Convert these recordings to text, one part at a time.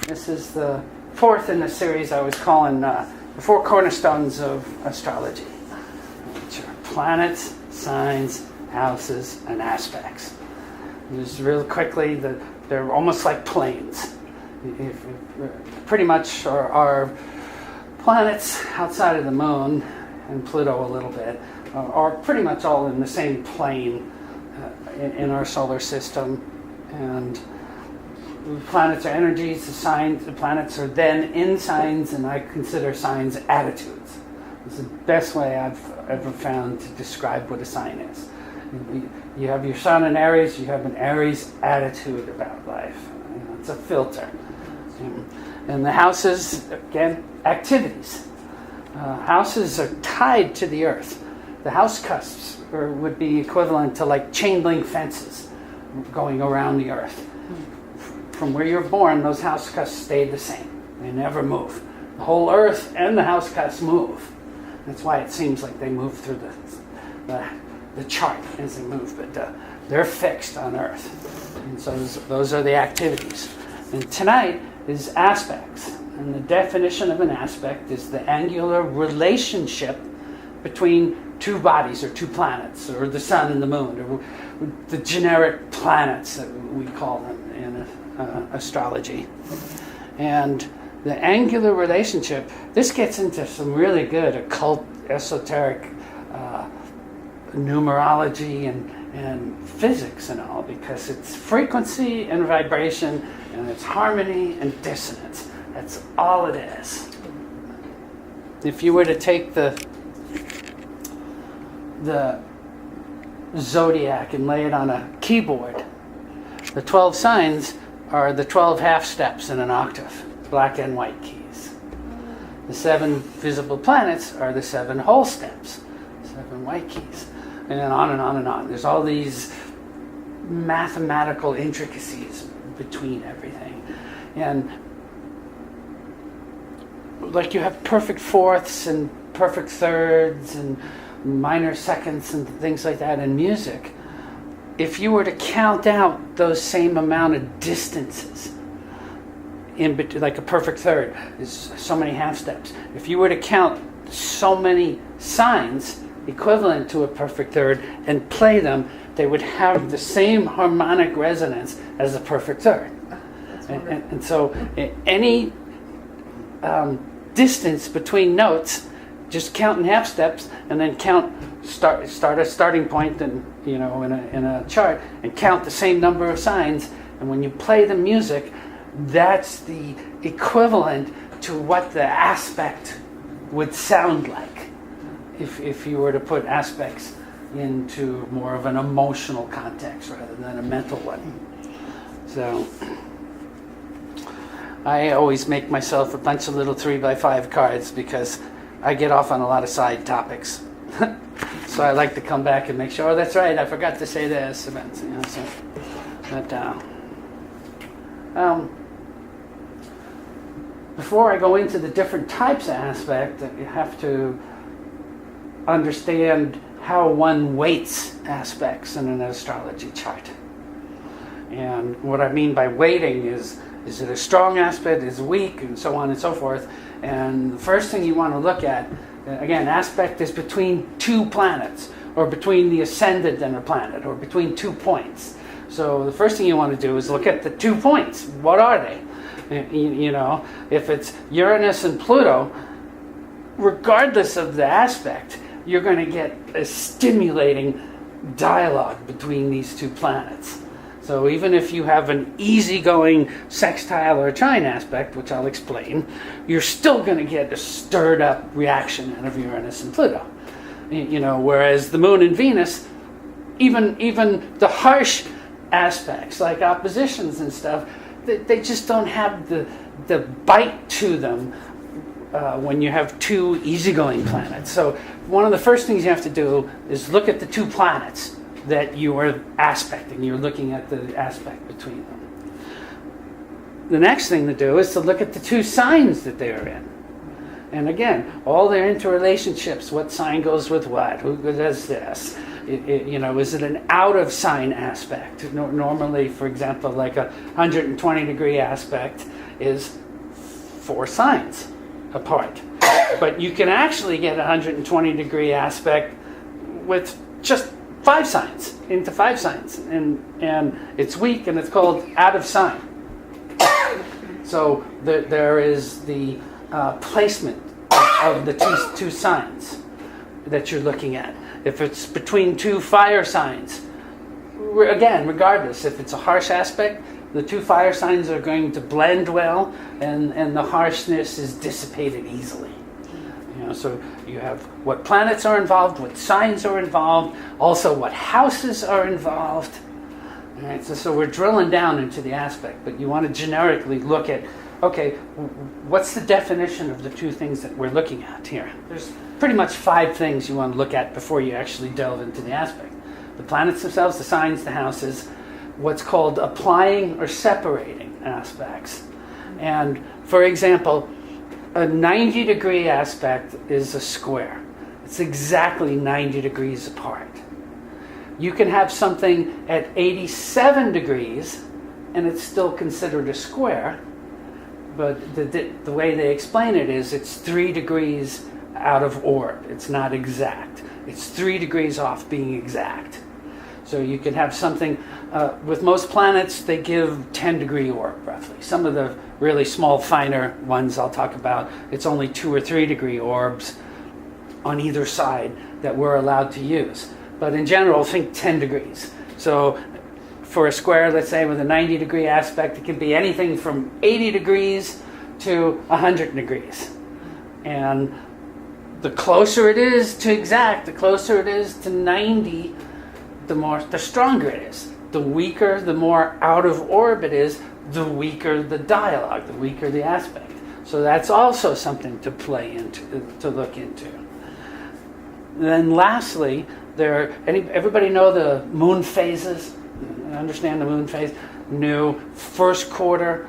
This is the fourth in the series I was calling the Four Cornerstones of Astrology, which are planets, signs, houses, and aspects. Just real quickly, they're almost like planes. Pretty much our planets outside of the moon and Pluto a little bit are pretty much all in the same plane in our solar system. And planets are energies, the planets are then in signs, and I consider signs attitudes. It's the best way I've ever found to describe what a sign is. You have your sun in Aries, you have an Aries attitude about life. It's a filter. And the houses, again, activities. Houses are tied to the earth. The house cusps would be equivalent to like chain link fences going around the earth. From where you're born, those house cusps stay the same. They never move. The whole earth and the house cusps move. That's why it seems like they move through the chart as they move, but they're fixed on earth. And so those are the activities. And tonight is aspects. And the definition of an aspect is the angular relationship between two bodies or two planets, or the sun and the moon, or the generic planets that we call them in astrology. And the angular relationship, this gets into some really good occult, esoteric numerology and physics and all, because it's frequency and vibration, and it's harmony and dissonance. That's all it is. If you were to take the zodiac and lay it on a keyboard, the 12 signs are the 12 half steps in an octave, black and white keys. The 7 visible planets are the 7 whole steps, 7 white keys, and then on and on and on. There's all these mathematical intricacies between everything. And like you have perfect fourths and perfect thirds and minor seconds and things like that in music. If you were to count out those same amount of distances, in between, like a perfect third is so many half steps. If you were to count so many signs equivalent to a perfect third and play them, they would have the same harmonic resonance as a perfect third. And so any distance between notes, just count in half steps, and then start a starting point, and in a chart, and count the same number of signs. And when you play the music, that's the equivalent to what the aspect would sound like, if you were to put aspects into more of an emotional context rather than a mental one. So I always make myself a bunch of little 3x5 cards because I get off on a lot of side topics. So I like to come back and make sure, oh, that's right, I forgot to say this. Before I go into the different types of aspect, you have to understand how one weights aspects in an astrology chart. And what I mean by weighting is it a strong aspect, is it weak, and so on and so forth. And the first thing you want to look at, again, aspect is between two planets, or between the ascendant and a planet, or between 2 points. So the first thing you want to do is look at the 2 points. What are they? If it's Uranus and Pluto, regardless of the aspect, you're going to get a stimulating dialogue between these 2 planets. So even if you have an easygoing sextile or trine aspect, which I'll explain, you're still going to get a stirred up reaction out of Uranus and Pluto. Whereas the Moon and Venus, even the harsh aspects like oppositions and stuff, they just don't have the bite to them when you have 2 easygoing planets. So one of the first things you have to do is look at the 2 planets that you are aspecting. You're looking at the aspect between them. The next thing to do is to look at the 2 signs that they are in. And again, all their interrelationships, what sign goes with what, who does this. Is it an out of sign aspect? Normally, for example, like a 120-degree aspect is 4 signs apart. But you can actually get a 120-degree aspect with just 5 signs, into 5 signs. And it's weak, and it's called out of sign. So there is the placement of the two signs that you're looking at. If it's between 2 fire signs, again, regardless, if it's a harsh aspect, the 2 fire signs are going to blend well, and the harshness is dissipated easily. So you have what planets are involved, what signs are involved, also what houses are involved. All right, so we're drilling down into the aspect, but you want to generically look at, okay, what's the definition of the 2 things that we're looking at here? There's pretty much 5 things you want to look at before you actually delve into the aspect. The planets themselves, the signs, the houses, what's called applying or separating aspects. And for example, a 90-degree aspect is a square. It's exactly 90 degrees apart. You can have something at 87 degrees and it's still considered a square, but the way they explain it is it's 3 degrees out of orb. It's not exact. It's 3 degrees off being exact. So you can have something, with most planets, they give 10-degree orb, roughly. Some of the really small, finer ones I'll talk about, it's only 2 or 3-degree orbs on either side that we're allowed to use. But in general, think 10 degrees. So for a square, let's say, with a 90-degree aspect, it can be anything from 80 degrees to 100 degrees. And the closer it is to exact, the closer it is to 90, the stronger it is. The weaker, the more out of orb it is, the weaker the dialogue, the weaker the aspect. So that's also something to play into, to look into. Then lastly, everybody know the moon phases? Understand the moon phase? New first quarter,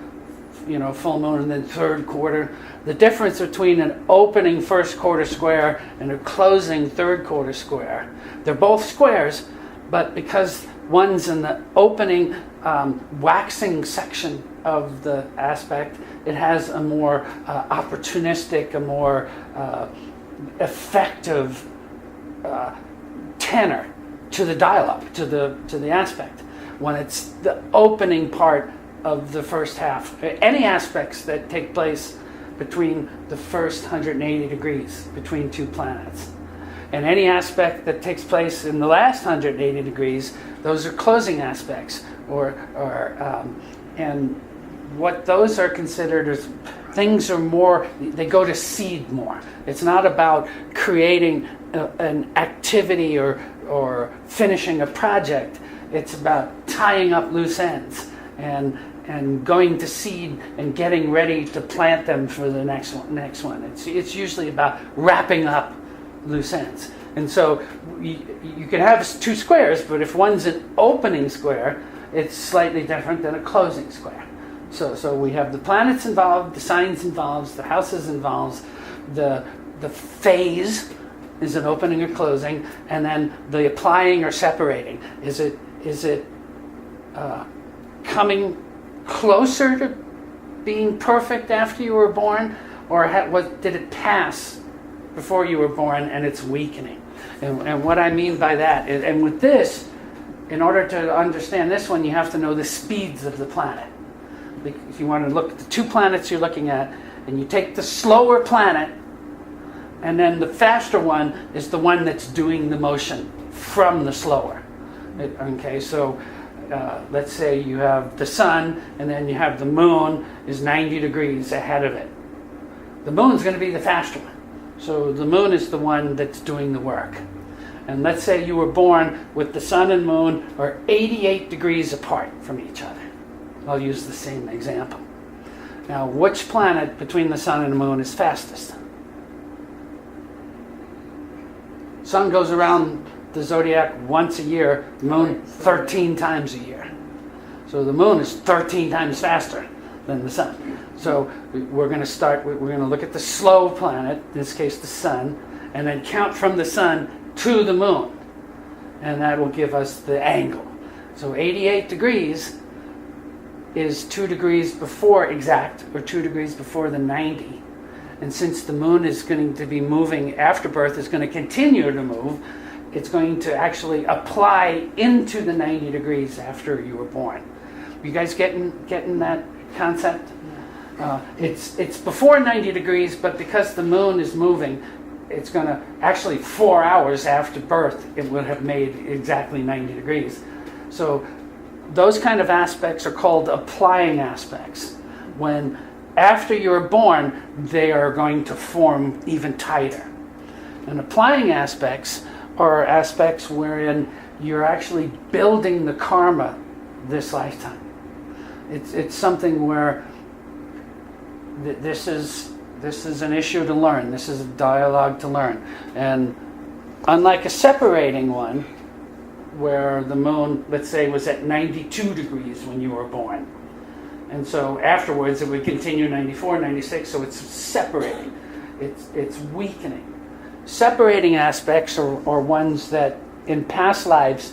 full moon, and then third quarter. The difference between an opening first quarter square and a closing third quarter square, they're both squares, but because one's in the opening waxing section of the aspect, it has a more opportunistic, a more effective tenor to the dialogue, to the aspect. When it's the opening part of the first half, any aspects that take place between the first 180 degrees between 2 planets. And any aspect that takes place in the last 180 degrees, those are closing aspects. And what those are considered is things are more, they go to seed more. It's not about creating an activity or finishing a project. It's about tying up loose ends and going to seed and getting ready to plant them for the next one. It's usually about wrapping up loose ends. And so you can have 2 squares, but if one's an opening square, it's slightly different than a closing square. So we have the planets involved, the signs involved, the houses involved, the phase is an opening or closing, and then the applying or separating. Is it coming closer to being perfect after you were born, or did it pass before you were born and it's weakening? And what I mean by that is, and with this, in order to understand this one, you have to know the speeds of the planet. If you want to look at the 2 planets you're looking at, and you take the slower planet, and then the faster one is the one that's doing the motion from the slower. Okay, so let's say you have the sun, and then you have the moon is 90 degrees ahead of it. The moon's going to be the faster one. So the moon is the one that's doing the work. And let's say you were born with the sun and moon are 88 degrees apart from each other. I'll use the same example. Now, which planet between the sun and the moon is fastest? Sun goes around the zodiac once a year, the moon 13 times a year. So the moon is 13 times faster than the sun. So we're going to look at the slow planet, in this case the sun, and then count from the sun to the moon. And that will give us the angle. So 88 degrees is 2 degrees before exact, or 2 degrees before the 90. And since the moon is going to be moving after birth, is going to continue to move, it's going to actually apply into the 90 degrees after you were born. You guys getting that concept? It's before 90 degrees, but because the moon is moving, it's going to actually 4 hours after birth, it would have made exactly 90 degrees. So those kind of aspects are called applying aspects. When after you're born, they are going to form even tighter. And applying aspects are aspects wherein you're actually building the karma this lifetime. It's something where this is an issue to learn. This is a dialogue to learn. And unlike a separating one, where the moon, let's say, was at 92 degrees when you were born, and so afterwards it would continue 94, 96, so it's separating. It's weakening. Separating aspects are ones that in past lives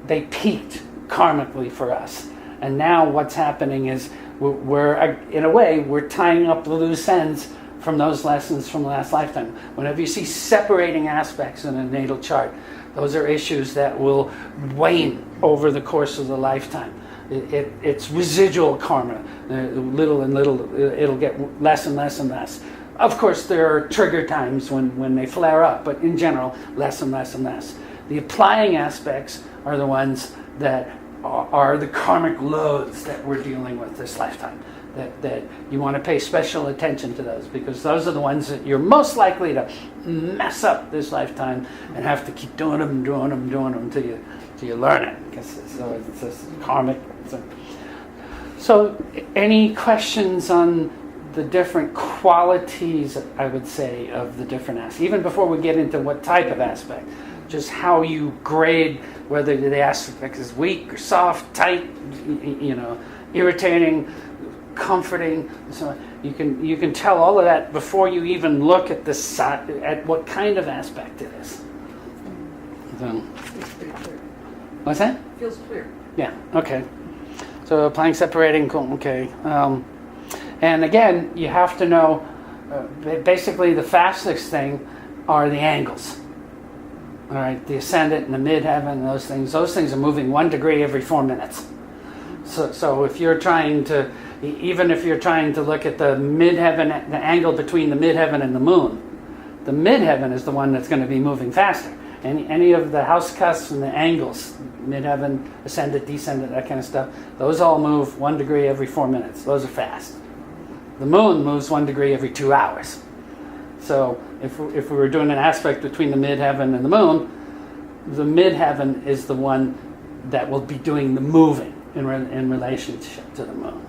they peaked karmically for us. And now what's happening is we're in a way, we're tying up the loose ends from those lessons from last lifetime. Whenever you see separating aspects in a natal chart, those are issues that will wane over the course of the lifetime. It's residual karma. Little and little, it'll get less and less and less. Of course, there are trigger times when they flare up, but in general, less and less and less. The applying aspects are the ones that are the karmic loads that we're dealing with this lifetime. That you want to pay special attention to those, because those are the ones that you're most likely to mess up this lifetime and have to keep doing them until you learn it. So it's this karmic. So any questions on the different qualities, I would say, of the different aspects, even before we get into what type of aspect, just how you grade whether the aspect is weak or soft, tight, irritating, comforting. So you can tell all of that before you even look at at what kind of aspect it is. So, Feels pretty clear. what's that? Feels clear. Yeah. Okay. So applying, separating. Cool. Okay. And again, you have to know. Basically, the fastest thing are the angles. All right, the ascendant and the midheaven, those things are moving 1 degree every 4 minutes. So if you're trying to, even if you're trying to look at the midheaven, the angle between the midheaven and the midheaven is the one that's going to be moving faster. Any of the house cusps and the angles, midheaven, ascendant, descendant, that kind of stuff, those all move 1 degree every 4 minutes. Those are fast. The moon moves 1 degree every 2 hours. So if we were doing an aspect between the midheaven and the midheaven is the one that will be doing the moving in relationship to the moon.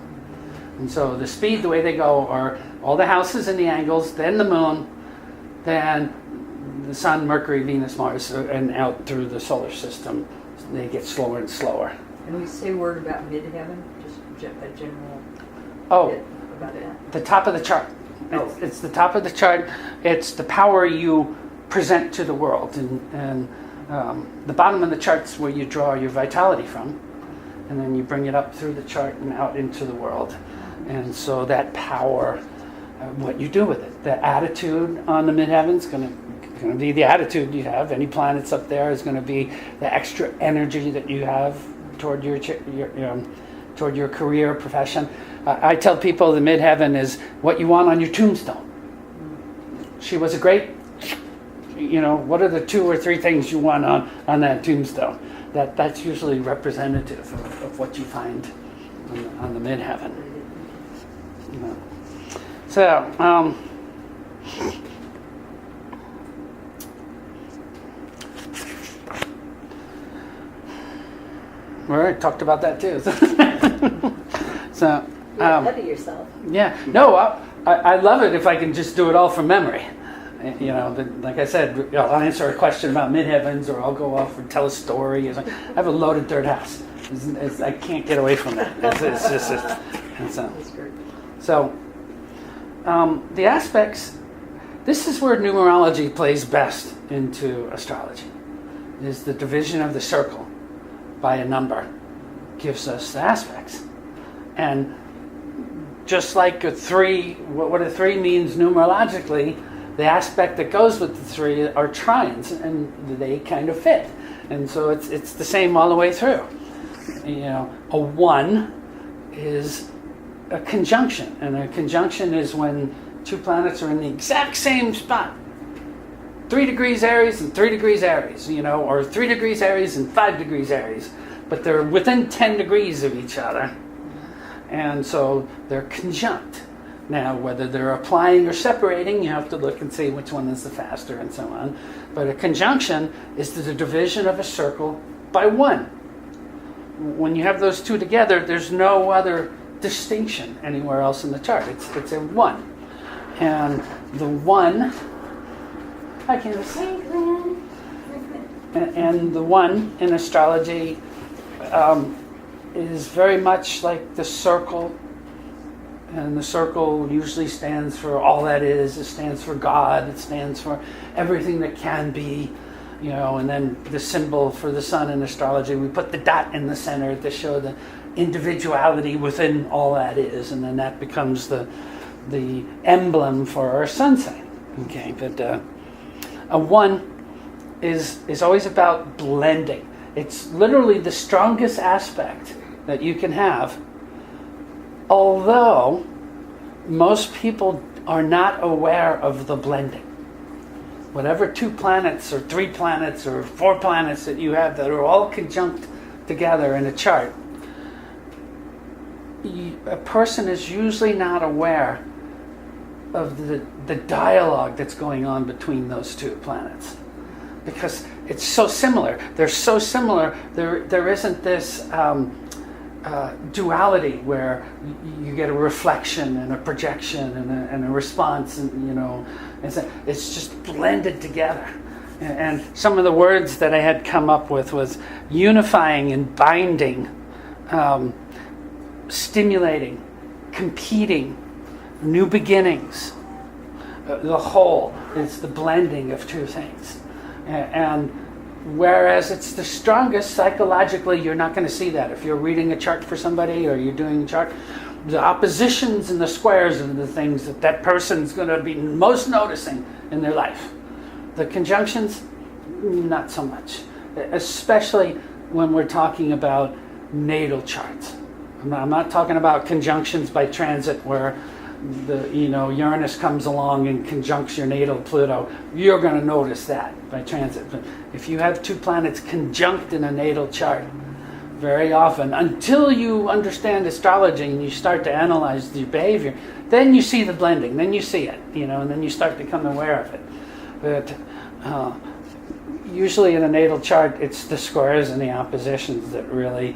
And so the speed, the way they go, are all the houses and the angles, then the moon, then the sun, Mercury, Venus, Mars, and out through the solar system. They get slower and slower. And we say a word about midheaven, just a general bit about that. The top of the chart. It's the top of the chart. It's the power you present to the world, and the bottom of the chart's where you draw your vitality from, and then you bring it up through the chart and out into the world. And so that power, what you do with it, the attitude on the midheaven is going to be the attitude you have. Any planets up there is going to be the extra energy that you have toward your career, profession. I tell people the midheaven is what you want on your tombstone. She was a great, what are the 2 or 3 things you want on that tombstone? That's usually representative of what you find on the midheaven. So, we already talked about that too. So, Ahead of yourself. Yeah, no, I love it if I can just do it all from memory. Like I said, I'll answer a question about midheavens, or I'll go off and tell a story. I have a loaded third house. I can't get away from that. It's just. That's great. So the aspects, this is where numerology plays best into astrology, is the division of the circle by a number gives us the aspects. And just like a 3, what a 3 means numerologically, the aspect that goes with the 3 are trines, and they kind of fit. And so it's the same all the way through. A 1 is a conjunction, and a conjunction is when 2 planets are in the exact same spot. 3 degrees Aries and 3 degrees Aries, or 3 degrees Aries and 5 degrees Aries, but they're within 10 degrees of each other. And so they're conjunct. Now, whether they're applying or separating, you have to look and see which one is the faster and so on. But a conjunction is the division of a circle by 1. When you have those 2 together, there's no other distinction anywhere else in the chart. It's a 1. And the 1, I can see, and the 1 in astrology is very much like the circle. And the circle usually stands for all that is. It stands for God. It stands for everything that can be. And then the symbol for the sun in astrology, we put the dot in the center to show the individuality within all that is. And then that becomes the emblem for our sun sign. Okay, but a 1 is always about blending. It's literally the strongest aspect that you can have. Although most people are not aware of the blending. Whatever 2 planets or 3 planets or 4 planets that you have that are all conjunct together in a chart, a person is usually not aware of the dialogue that's going on between those 2 planets. Because it's so similar. They're so similar, there isn't this duality where you get a reflection and a projection and a response, and it's just blended together. And some of the words that I had come up with was unifying and binding, stimulating, competing, new beginnings. The whole is the blending of 2 things. And whereas it's the strongest psychologically, you're not going to see that. If you're reading a chart for somebody or you're doing a chart, the oppositions and the squares are the things that person's going to be most noticing in their life. The conjunctions, not so much. Especially when we're talking about natal charts. I'm not talking about conjunctions by transit where Uranus comes along and conjuncts your natal Pluto. You're going to notice that by transit. But if you have 2 planets conjunct in a natal chart, very often, until you understand astrology and you start to analyze your behavior, then you see the blending, then you see it, and then you start to become aware of it. But usually in a natal chart, it's the squares and the oppositions that really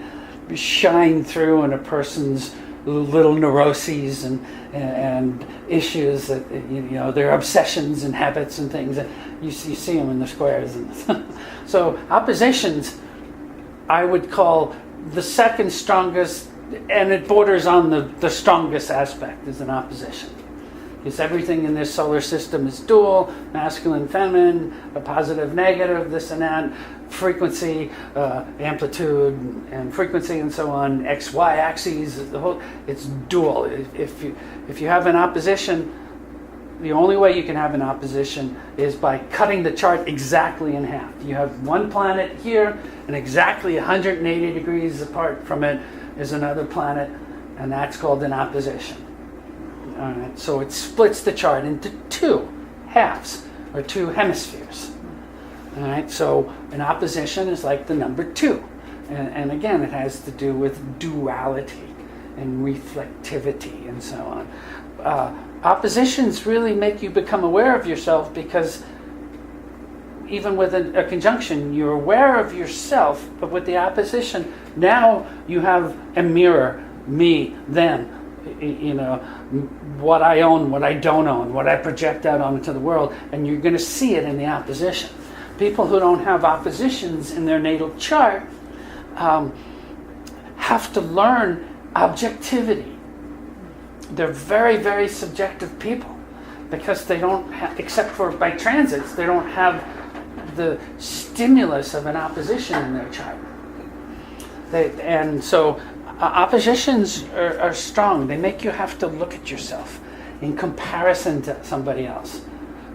shine through in a person's little neuroses and issues, that their obsessions and habits and things. You see them in the squares. So oppositions, I would call the second strongest, and it borders on the strongest aspect is an opposition. Because everything in this solar system is dual, masculine, feminine, a positive, negative, this and that, frequency, amplitude, and frequency, and so on, X, Y axes, it's dual. If you have an opposition, the only way you can have an opposition is by cutting the chart exactly in half. You have one planet here, and exactly 180 degrees apart from it is another planet, and that's called an opposition. All right, so it splits the chart into 2 halves, or 2 hemispheres. All right, so an opposition is like the number 2. And again, it has to do with duality and reflectivity and so on. Oppositions really make you become aware of yourself, because even with a conjunction, you're aware of yourself, but with the opposition, now you have a mirror, me, them, what I own, what I don't own, what I project out onto the world, and you're going to see it in the opposition. People who don't have oppositions in their natal chart have to learn objectivity. they're very, very subjective people because they don't have, except for by transits, they don't have the stimulus of an opposition in their chart. And so oppositions are strong. They make you have to look at yourself in comparison to somebody else.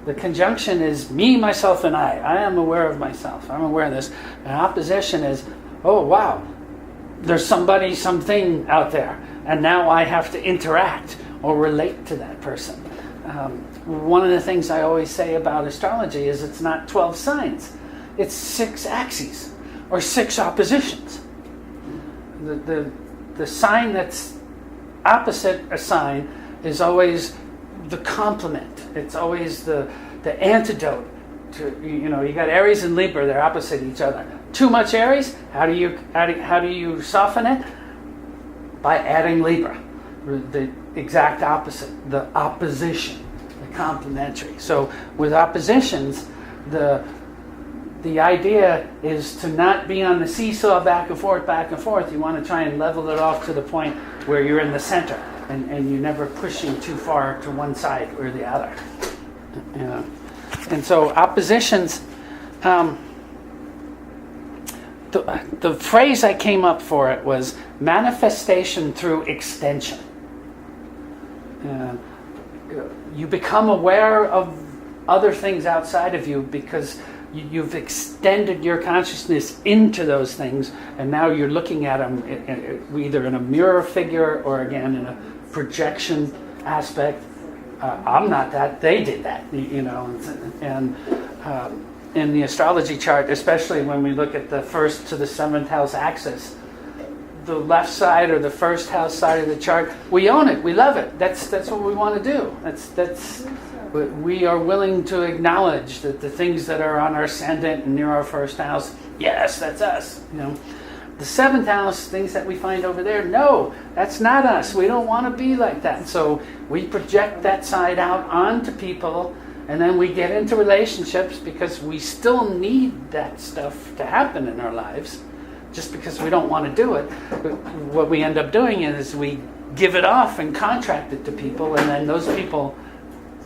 The conjunction is me, myself, and I. I am aware of myself. I'm aware of this. And opposition is, oh, wow, there's somebody, something out there. And now I have to interact or relate to that person. One of the things I always say about astrology is it's not 12 signs. It's 6 axes or 6 oppositions. The sign that's opposite a sign is always the complement. It's always the antidote to, you got Aries and Libra, they're opposite each other. Too much Aries, how do you soften it? By adding Libra, the exact opposite, the opposition, the complementary. So with oppositions, the idea is to not be on the seesaw back and forth, back and forth. You want to try and level it off to the point where you're in the center and you're never pushing too far to one side or the other. And so oppositions, the phrase I came up for it was manifestation through extension. You become aware of other things outside of you because you've extended your consciousness into those things, and now you're looking at them either in a mirror figure or again in a projection aspect. I'm not that, they did that, and in the astrology chart, especially when we look at the 1st to the 7th house axis, the left side or the 1st house side of the chart, we own it, we love it. That's what we want to do. We are willing to acknowledge that the things that are on our ascendant and near our 1st house, yes, that's us. The 7th house, things that we find over there, no, that's not us. We don't want to be like that. So we project that side out onto people, and then we get into relationships because we still need that stuff to happen in our lives. Just because we don't want to do it, but what we end up doing is we give it off and contract it to people, and then those people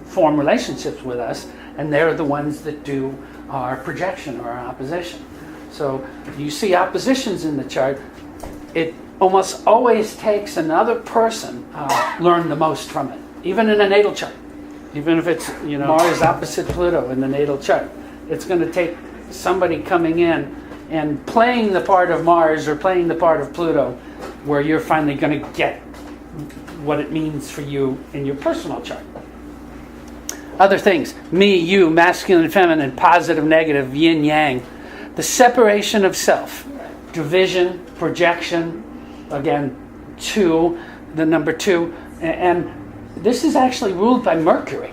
form relationships with us, and they're the ones that do our projection or our opposition. So you see oppositions in the chart, it almost always takes another person learn the most from it, even in a natal chart. Even if it's, Mars opposite Pluto in the natal chart. It's going to take somebody coming in and playing the part of Mars or playing the part of Pluto where you're finally going to get what it means for you in your personal chart. Other things, me, you, masculine, feminine, positive, negative, yin, yang. The separation of self, division, projection, again, 2, the number 2. And this is actually ruled by Mercury.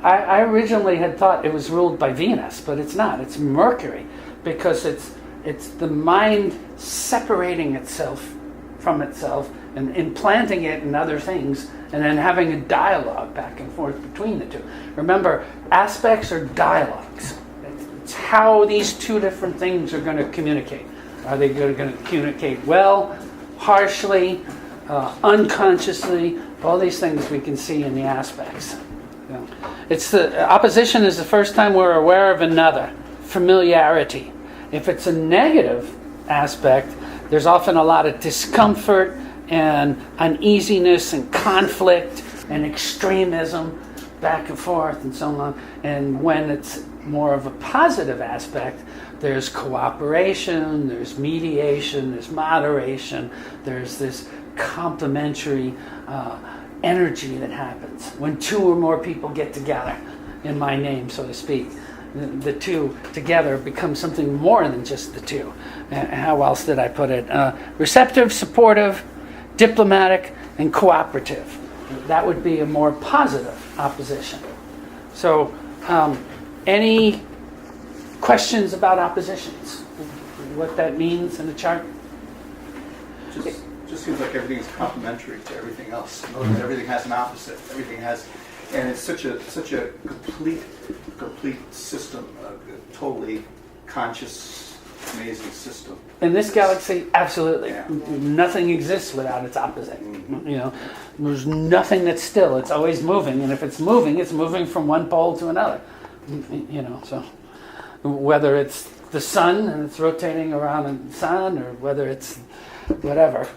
I originally had thought it was ruled by Venus, but it's not. It's Mercury, because it's the mind separating itself from itself and implanting it in other things, and then having a dialogue back and forth between the two. Remember, aspects are dialogues. It's how these two different things are going to communicate. Are they going to communicate well, harshly, unconsciously? All these things we can see in the aspects. It's the opposition is the first time we're aware of another. Familiarity. If it's a negative aspect, there's often a lot of discomfort and uneasiness and conflict and extremism back and forth and so on. And when it's more of a positive aspect, there's cooperation, there's mediation, there's moderation, there's this complementary energy that happens when 2 or more people get together in my name, so to speak. The 2 together become something more than just the 2. How else did I put it? Receptive, supportive, diplomatic, and cooperative. That would be a more positive opposition. So, any questions about oppositions? What that means in the chart? Just seems like everything is complementary to everything else. Everything has an opposite. Everything has, and it's such a complete system, totally conscious, amazing system. In this galaxy, absolutely. Yeah. Nothing exists without its opposite. Mhm. You know, there's nothing that's still. It's always moving, and if it's moving from one pole to another. You know, so whether it's the sun and it's rotating around the sun, or whether it's whatever.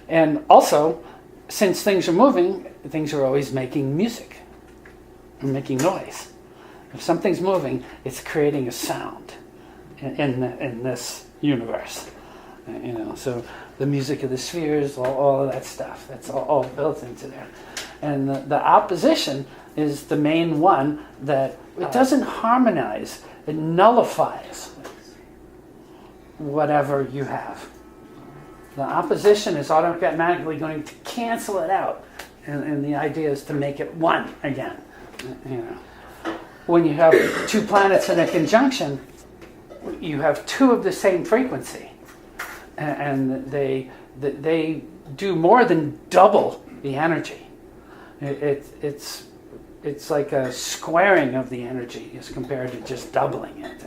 And also, since things are moving, things are always making music and making noise. If something's moving, it's creating a sound in this universe. You know, so the music of the spheres, all of that stuff, that's all built into there. And the opposition is the main one that it doesn't harmonize, it nullifies whatever you have. The opposition is automatically going to cancel it out, and the idea is to make it one again. You know, when you have two planets in a conjunction, you have two of the same frequency, and they do more than double the energy. It's like a squaring of the energy as compared to just doubling it.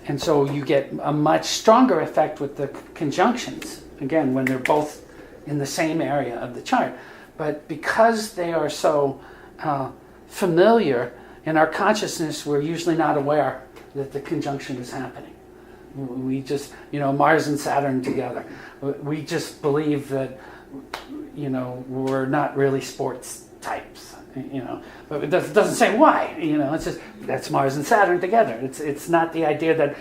And so you get a much stronger effect with the conjunctions, again, when they're both in the same area of the chart. But because they are so familiar in our consciousness, we're usually not aware that the conjunction is happening. We just, Mars and Saturn together. We just believe that, we're not really sports types. But it doesn't say why. It's just that's Mars and Saturn together. It's not the idea that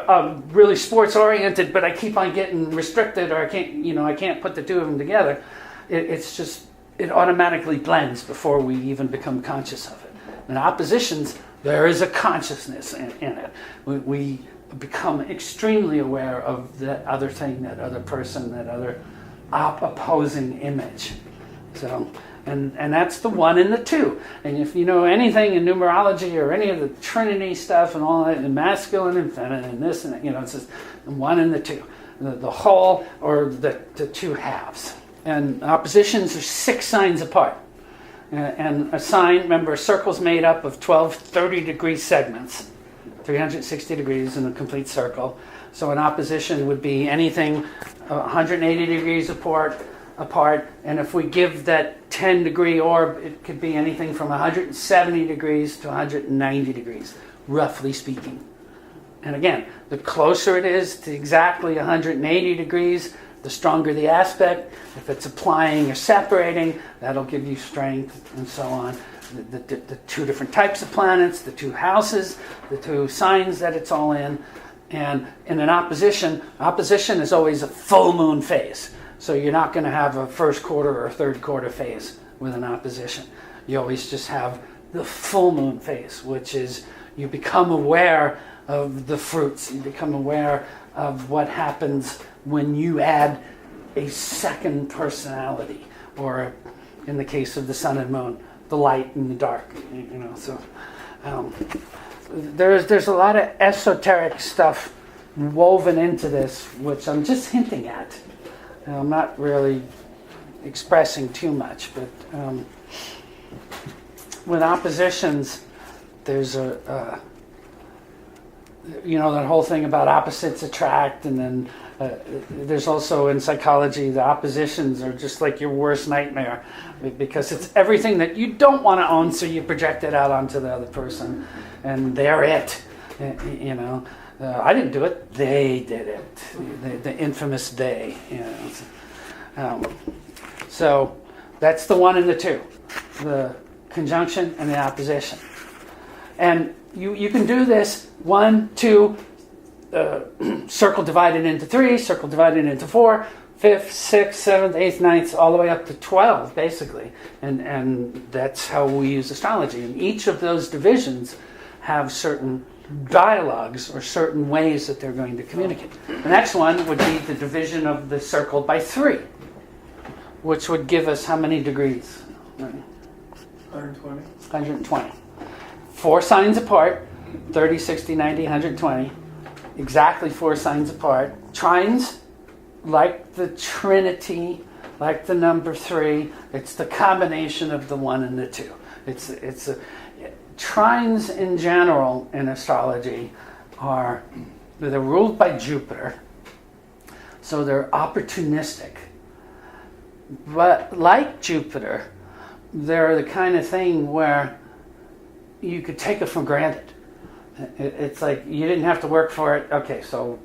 I'm really sports oriented, but I keep on getting restricted, or I can't put the two of them together. It's just it automatically blends before we even become conscious of it. In oppositions, there is a consciousness in it. We become extremely aware of that other thing, that other person, that other opposing image. So. And that's the 1 and the 2. And if you know anything in numerology or any of the Trinity stuff and all that, and masculine and feminine and this and that, it's just the 1 and the 2. The whole or the two halves. And oppositions are 6 signs apart. And a sign, remember, a circle's made up of 12 30-degree segments. 360 degrees in a complete circle. So an opposition would be anything 180 degrees apart, and if we give that 10-degree orb, it could be anything from 170 degrees to 190 degrees, roughly speaking. And again, the closer it is to exactly 180 degrees, the stronger the aspect. If it's applying or separating, that'll give you strength, and so on. The 2 different types of planets, the 2 houses, the 2 signs that it's all in. And in an opposition is always a full moon phase. So you're not going to have a first quarter or third quarter phase with an opposition. You always just have the full moon phase, which is you become aware of the fruits. You become aware of what happens when you add a second personality, or in the case of the sun and moon, the light and the dark. So there's a lot of esoteric stuff woven into this, which I'm just hinting at. I'm not really expressing too much, but with oppositions, there's that whole thing about opposites attract, and then there's also in psychology, the oppositions are just like your worst nightmare, because it's everything that you don't want to own, so you project it out onto the other person, and they're it. I didn't do it. They did it. The infamous they. So that's the 1 and the 2, the conjunction and the opposition. And you can do this 1, 2, circle divided into 3, circle divided into 4, 5th, 6th, 7th, 8th, 9th, all the way up to 12, basically. And that's how we use astrology. And each of those divisions have certain dialogues or certain ways that they're going to communicate. The next one would be the division of the circle by 3, which would give us how many degrees? 120. 120. 4 signs apart, 30, 60, 90, 120. Exactly 4 signs apart. Trines, like the Trinity, like the number 3, it's the combination of the 1 and the 2. Trines in general in astrology they're ruled by Jupiter, so they're opportunistic. But like Jupiter, they're the kind of thing where you could take it for granted. It's like you didn't have to work for it. Okay, so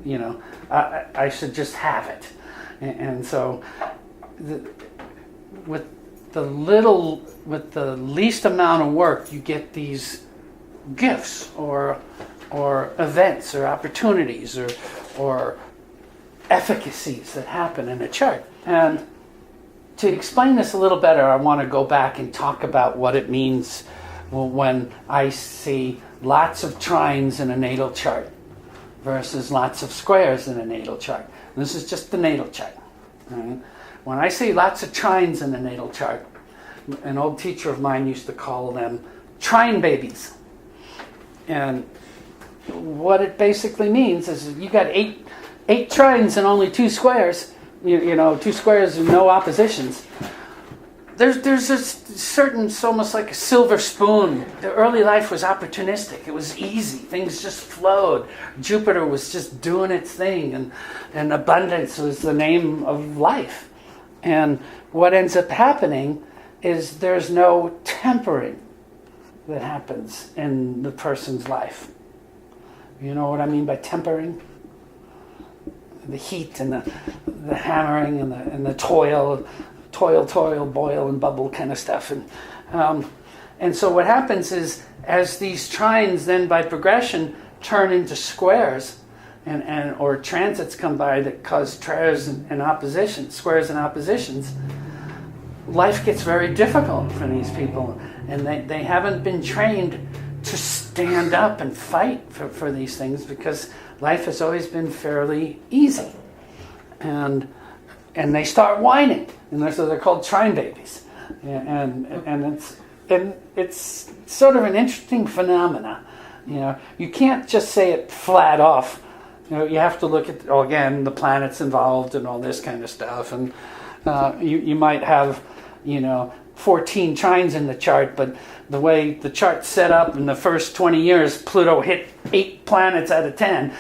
I should just have it. And so, with the least amount of work, you get these gifts or events or opportunities or efficacies that happen in a chart. And to explain this a little better, I want to go back and talk about what it means when I see lots of trines in a natal chart versus lots of squares in a natal chart. And this is just the natal chart. Right? When I see lots of trines in a natal chart, an old teacher of mine used to call them trine babies. And what it basically means is you got eight trines and only 2 squares. 2 squares and no oppositions. There's a certain, it's almost like a silver spoon. The early life was opportunistic. It was easy. Things just flowed. Jupiter was just doing its thing, and abundance was the name of life. And what ends up happening is there's no tempering that happens in the person's life. You know what I mean by tempering? The heat and the hammering and the toil, boil and bubble kind of stuff. And so what happens is, as these trines then by progression turn into squares, or transits come by that cause squares and oppositions, life gets very difficult for these people, and they haven't been trained to stand up and fight for these things, because life has always been fairly easy. And they start whining, and so they're called trine babies. And it's sort of an interesting phenomena. You can't just say it flat off. You have to look at, again, the planets involved and all this kind of stuff. And you might have, 14 trines in the chart, but the way the chart's set up in the first 20 years, Pluto hit 8 planets out of 10.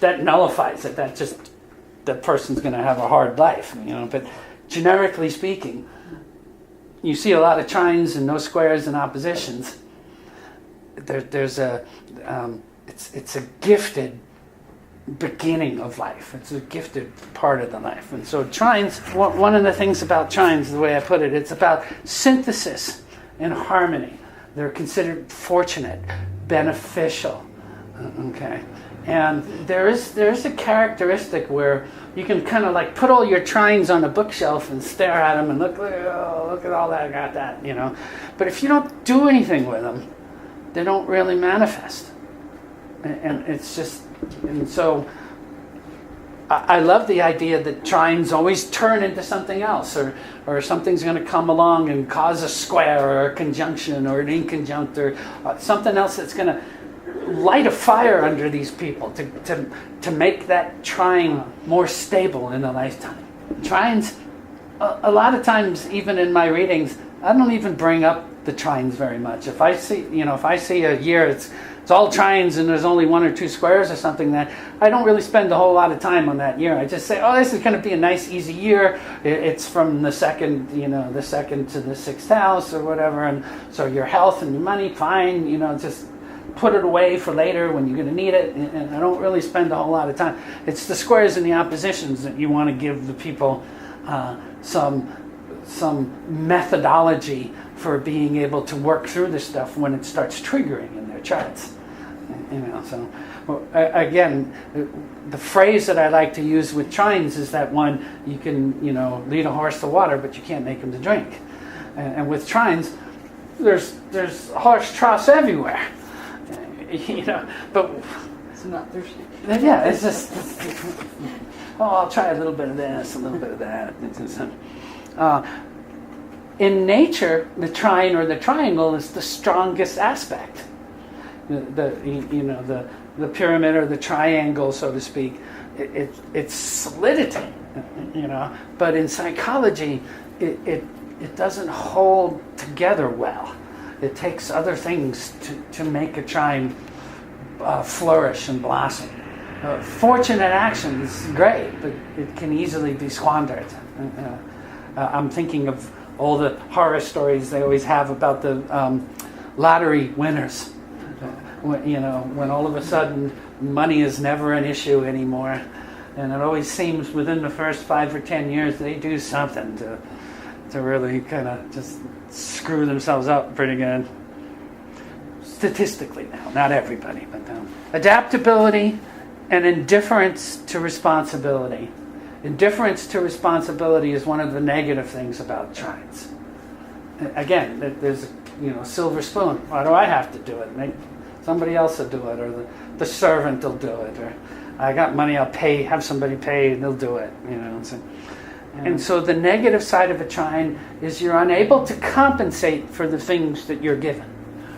That nullifies it. That person's going to have a hard life. But generically speaking, you see a lot of trines and no squares and oppositions. It's a gifted beginning of life. It's a gifted part of the life. And so trines, one of the things about trines, the way I put it, it's about synthesis and harmony. They're considered fortunate, beneficial. Okay. And there is a characteristic where you can kind of like put all your trines on a bookshelf and stare at them and look at all that, I got that, But if you don't do anything with them, they don't really manifest. And it's just, and so I love the idea that trines always turn into something else, or something's going to come along and cause a square or a conjunction or an inconjunct or something else that's going to light a fire under these people to make that trine more stable in a lifetime. Trines, a lot of times, even in my readings, I don't even bring up the trines very much. If I see a year it's all trines and there's only 1 or 2 squares or something, that I don't really spend a whole lot of time on that year. I just say, this is going to be a nice easy year. It's from the second to the 6th house or whatever, and so your health and your money, fine. Just put it away for later when you're going to need it. And I don't really spend a whole lot of time. It's the squares and the oppositions that you want to give the people some methodology for being able to work through this stuff when it starts triggering in their charts. So again, the phrase that I like to use with trines is that one, you can lead a horse to water, but you can't make him to drink. And with trines, there's horse troughs everywhere. But it's not thirsty. Yeah, it's just I'll try a little bit of this, a little bit of that. In nature, the trine or the triangle is the strongest aspect. The pyramid or the triangle, so to speak, it's solidity. But in psychology, it doesn't hold together well. It takes other things to make a trine flourish and blossom. Fortunate action is great, but it can easily be squandered. I'm thinking of all the horror stories they always have about the lottery winners. When all of a sudden money is never an issue anymore, and it always seems within the first 5 or 10 years they do something to really kind of just screw themselves up pretty good. Statistically now, not everybody, but adaptability and indifference to responsibility. Indifference to responsibility is one of the negative things about trines. Again, there's a silver spoon. Why do I have to do it? Somebody else will do it, or the servant will do it, or I got money, I'll have somebody pay, and they'll do it. And so the negative side of a trine is you're unable to compensate for the things that you're given.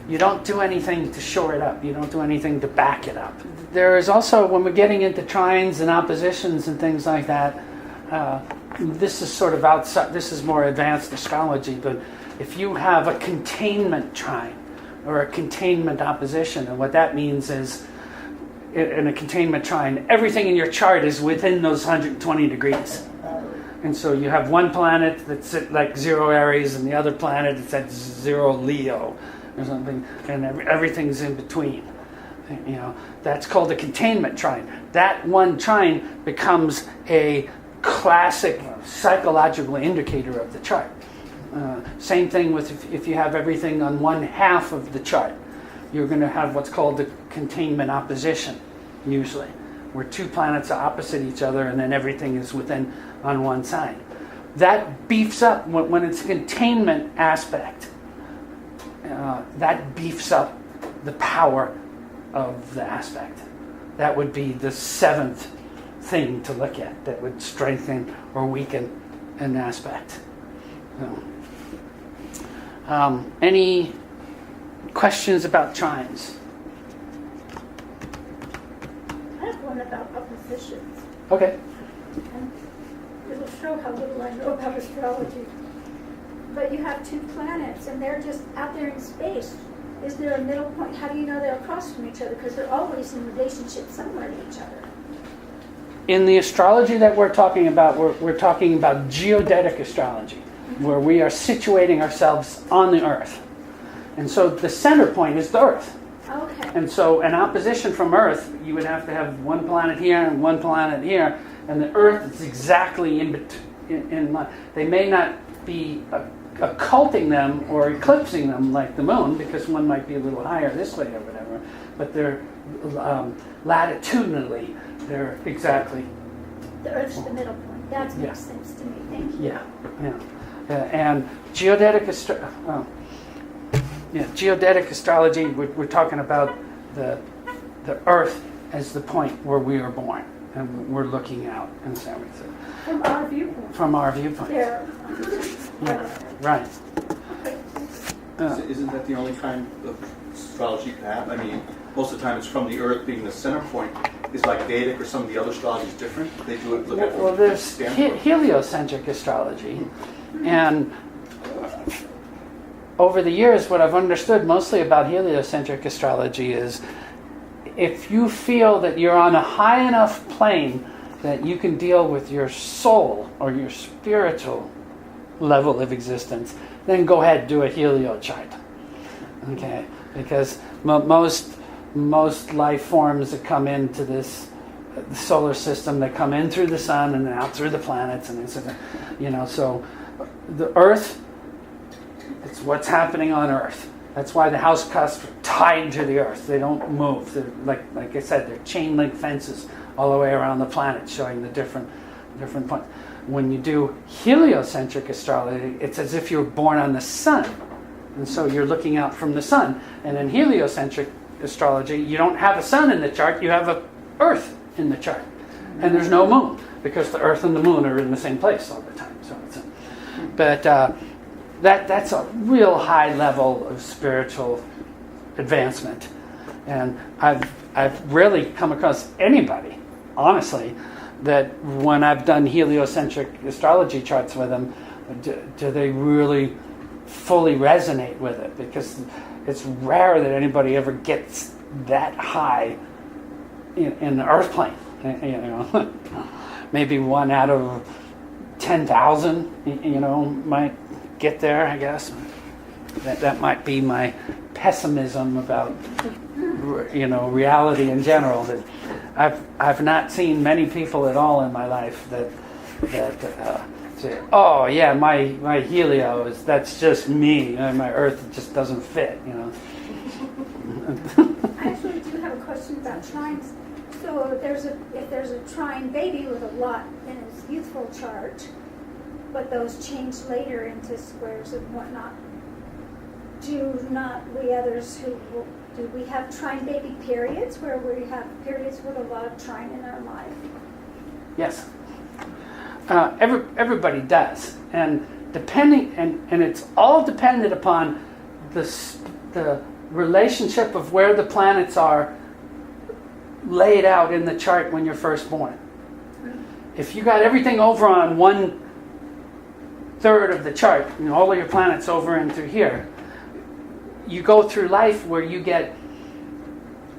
You don't do anything to shore it up. You don't do anything to back it up. There is also, when we're getting into trines and oppositions and things like that, this is sort of outside, this is more advanced astrology, but if you have a containment trine or a containment opposition, and what that means is, in a containment trine, everything in your chart is within those 120 degrees. And so you have one planet that's at like 0 Aries and the other planet that's at 0 Leo or something, and everything's in between. That's called a containment trine. That one trine becomes a classic psychological indicator of the chart. Same thing with if you have everything on one half of the chart, you're going to have what's called the containment opposition, usually, where 2 planets are opposite each other and then everything is within on one side. That beefs up, when it's a containment aspect, that beefs up the power of the aspect. That would be the 7th thing to look at that would strengthen or weaken an aspect. Any questions about trines? I have one about oppositions. Okay. And it'll show how little I know about astrology. But you have 2 planets, and they're just out there in space. Is there a middle point? How do you know they're across from each other? Because they're always in relationship somewhere to each other. In the astrology that we're talking about, we're talking about geodetic astrology, where we are situating ourselves on the Earth. And so the center point is the Earth. Okay. And so an opposition from Earth, you would have to have one planet here and one planet here, and the Earth is exactly in line. They may not be occulting them or eclipsing them like the moon, because one might be a little higher this way or whatever, but they're latitudinally, they're exactly. The Earth's the middle point. That makes sense to me. Thank you. And geodetic astrology, we're talking about the Earth as the point where we are born, and we're looking out and so everything. From our viewpoint. From our viewpoint. There. Right. Isn't that the only kind of astrology you can have? I mean, most of the time it's from the Earth being the center point. Is like Vedic or some of the other astrologies different? They do it. Well, there's heliocentric astrology, and over the years, what I've understood mostly about heliocentric astrology is, if you feel that you're on a high enough plane that you can deal with your soul or your spiritual level of existence, then go ahead and do a helio chart. Okay, because most life forms that come into this solar system, they come in through the sun and then out through the planets, and so the Earth, it's what's happening on Earth. That's why the house cusps are tied to the Earth. They don't move. They're, like I said, they're chain link fences all the way around the planet, showing the different points. When you do heliocentric astrology, it's as if you're born on the sun, and so you're looking out from the sun. And in heliocentric astrology, you don't have a sun in the chart, you have a Earth in the chart, and there's no moon, because the Earth and the moon are in the same place all the time. So that's a real high level of spiritual advancement, and I've rarely come across anybody, honestly, that when I've done heliocentric astrology charts with them, do they really fully resonate with it, because it's rare that anybody ever gets that high in the Earth plane. You know, maybe 1 out of 10,000, you know, might get there, I guess. That might be my pessimism about, you know, reality in general. That I've not seen many people at all in my life that say, oh yeah, my Helio that's just me, and my Earth just doesn't fit, you know. I actually do have a question about trines. So if there's a trine baby with a lot in his youthful chart, but those change later into squares and whatnot, do we have trine baby periods where we have periods with a lot of trine in our life? Yes. Everybody does, and depending, and it's all dependent upon the relationship of where the planets are laid out in the chart when you're first born. If you got everything over on 1/3 of the chart, you know, all of your planets over and through here, you go through life where you get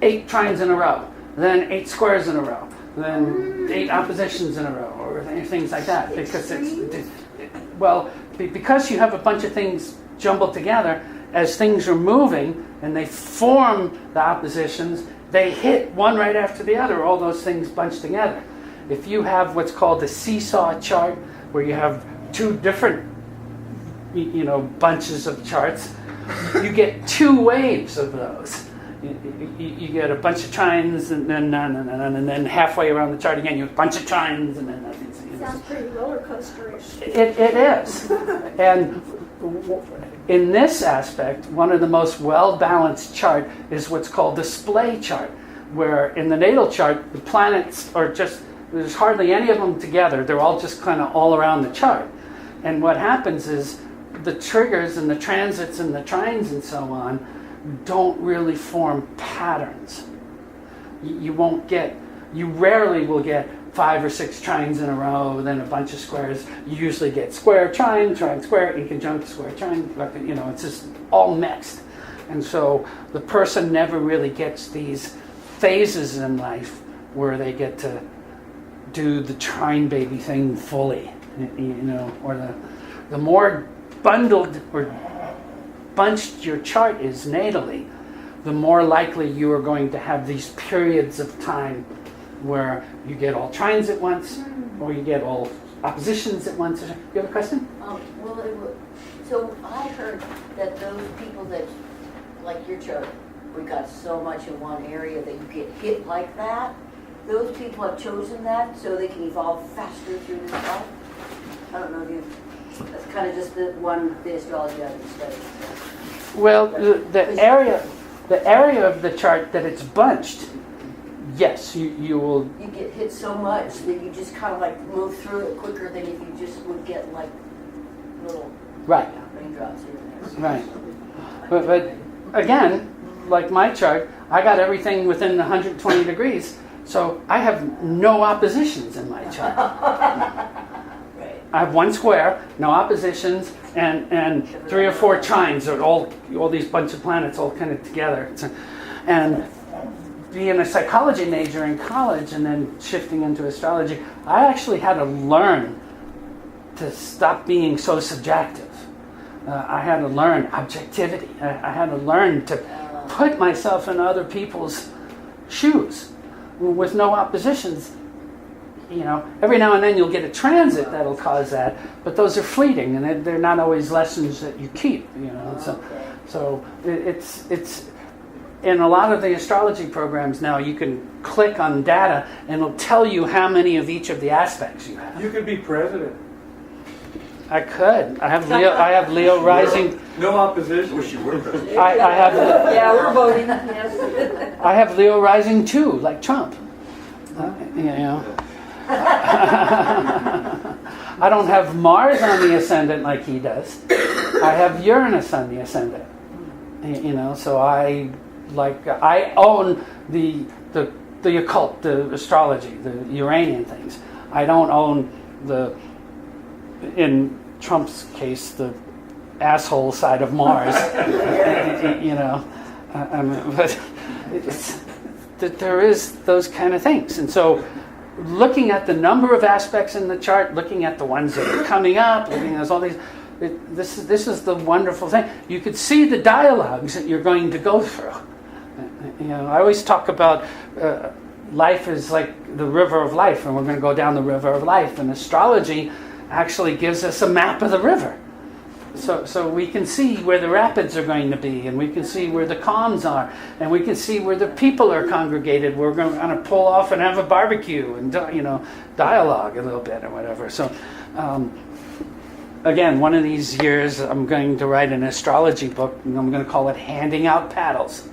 8 trines in a row, then 8 squares in a row, then 8 oppositions in a row, or things like that. Because because you have a bunch of things jumbled together, as things are moving and they form the oppositions, they hit one right after the other, all those things bunched together. If you have what's called a seesaw chart, where you have 2 different, you know, bunches of charts, you get 2 waves of those. You get a bunch of trines, and then halfway around the chart again, you have a bunch of trines, and then nothing. Sounds pretty roller coaster-ish. It is. And in this aspect, one of the most well-balanced chart is what's called the splay chart, where in the natal chart, the planets are just, there's hardly any of them together. They're all just kind of all around the chart. And what happens is the triggers and the transits and the trines and so on don't really form patterns. You rarely will get 5 or 6 trines in a row, then a bunch of squares. You usually get square, trine, square, in conjunct, square, trine. You know, it's just all mixed. And so the person never really gets these phases in life where they get to do the trine baby thing fully. You know, or the more bundled or bunched your chart is natally, the more likely you are going to have these periods of time where you get all trines at once, or you get all oppositions at once. Do you have a question? So I heard that those people that, like your chart, we got so much in one area that you get hit like that, those people have chosen that so they can evolve faster through this life? I don't know if you, that's kind of just the astrology I've been studying. Well, the area of the chart that it's bunched, yes, you will. You get hit so much that you just kind of like move through it quicker than if you just would get like little raindrops here and there. Right. But again, like my chart, I got everything within 120 degrees, so I have no oppositions in my chart. I have 1 square, no oppositions, and 3 or 4 trines, or all these bunch of planets all kind of together. And being a psychology major in college and then shifting into astrology, I actually had to learn to stop being so subjective. I had to learn objectivity. I had to learn to put myself in other people's shoes with no oppositions. You know, every now and then you'll get a transit that'll cause that, but those are fleeting, and they're not always lessons that you keep. You know, so it's in a lot of the astrology programs now. You can click on data, and it'll tell you how many of each of the aspects you have. You could be president. I could. I have Leo rising. No opposition. Wish you were president. I have. Yeah, we're voting. Yes. I have Leo rising too, like Trump. You know. I don't have Mars on the ascendant like he does. I have Uranus on the ascendant. You know, so I own the occult, the astrology, the Uranian things. I don't own in Trump's case, the asshole side of Mars. You know, that there is those kind of things. And so looking at the number of aspects in the chart, looking at the ones that are coming up, looking at all these, this is the wonderful thing. You could see the dialogues that you're going to go through. I always talk about life is like the river of life, and we're going to go down the river of life. And astrology actually gives us a map of the river. So we can see where the rapids are going to be, and we can see where the calms are, and we can see where the people are congregated. We're going to pull off and have a barbecue and dialogue a little bit or whatever. So again, one of these years I'm going to write an astrology book, and I'm going to call it "Handing Out Paddles,"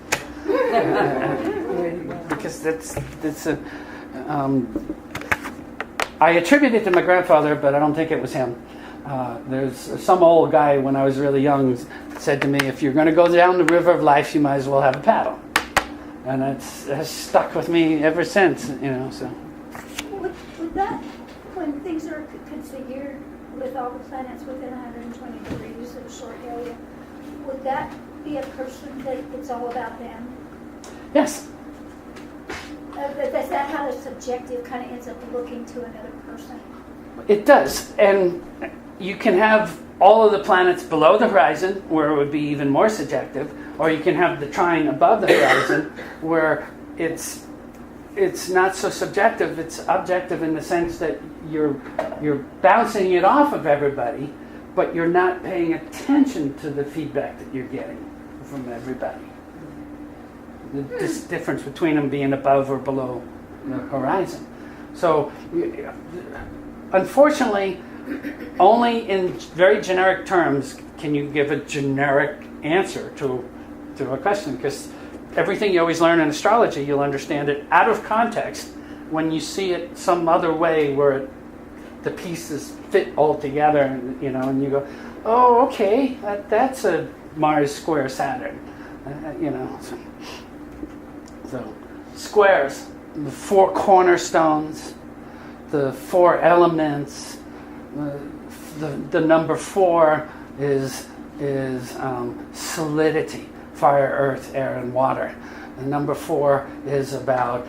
because that's a. I attribute it to my grandfather, but I don't think it was him. There's some old guy when I was really young said to me, if you're going to go down the river of life, you might as well have a paddle. And it has stuck with me ever since, so. Would that, when things are configured with all the planets within 120 degrees of a short area, would that be a person that it's all about them? Yes. Is that how the subjective kind of ends up looking to another person? It does. And you can have all of the planets below the horizon, where it would be even more subjective, or you can have the trine above the horizon, where it's not so subjective, it's objective in the sense that you're bouncing it off of everybody, but you're not paying attention to the feedback that you're getting from everybody. This difference between them being above or below the horizon. So, unfortunately, only in very generic terms can you give a generic answer to a question, because everything you always learn in astrology, you'll understand it out of context when you see it some other way where the pieces fit all together, and you go, oh, okay, that's a Mars square Saturn, So squares, the four cornerstones, the four elements. The number 4 is solidity, fire, earth, air, and water. The number 4 is about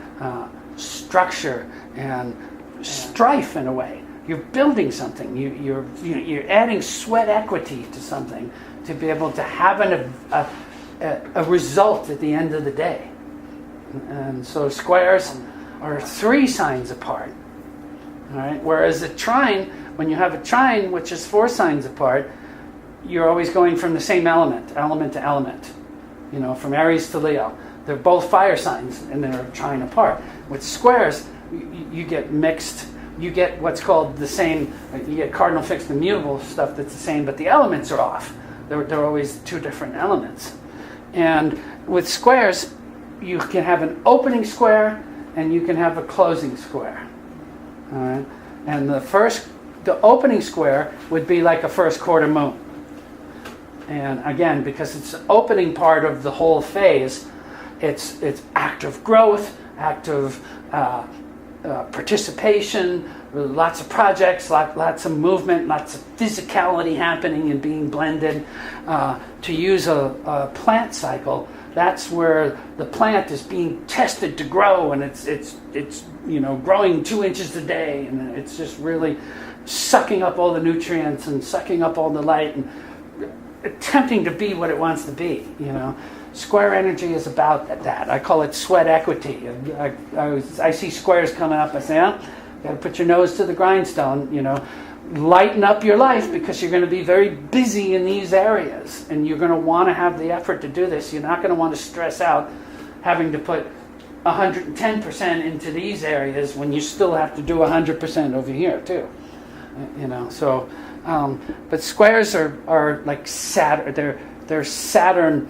structure and strife in a way. You're building something. You're adding sweat equity to something to be able to have a result at the end of the day. And so squares are 3 signs apart. All right. Whereas a trine, when you have a trine which is 4 signs apart, you're always going from the same element to element. From Aries to Leo. They're both fire signs, and they're trine apart. With squares, you get mixed. You get what's called the same. You get cardinal, fixed, and mutable stuff that's the same, but the elements are off. They're always 2 different elements. And with squares, you can have an opening square, and you can have a closing square. All right, and the opening square would be like a first quarter moon. And again, because it's the opening part of the whole phase, it's active growth, active participation, lots of projects, lots of movement, lots of physicality happening and being blended. To use a plant cycle, that's where the plant is being tested to grow, and it's growing 2 inches a day, and it's just really sucking up all the nutrients and sucking up all the light and attempting to be what it wants to be. Square energy is about that. I call it sweat equity. I see squares coming up. I say, got to put your nose to the grindstone. Lighten up your life, because you're going to be very busy in these areas, and you're going to want to have the effort to do this. You're not going to want to stress out having to put 110% into these areas when you still have to do 100% over here too. So but squares are like Saturn. They're Saturn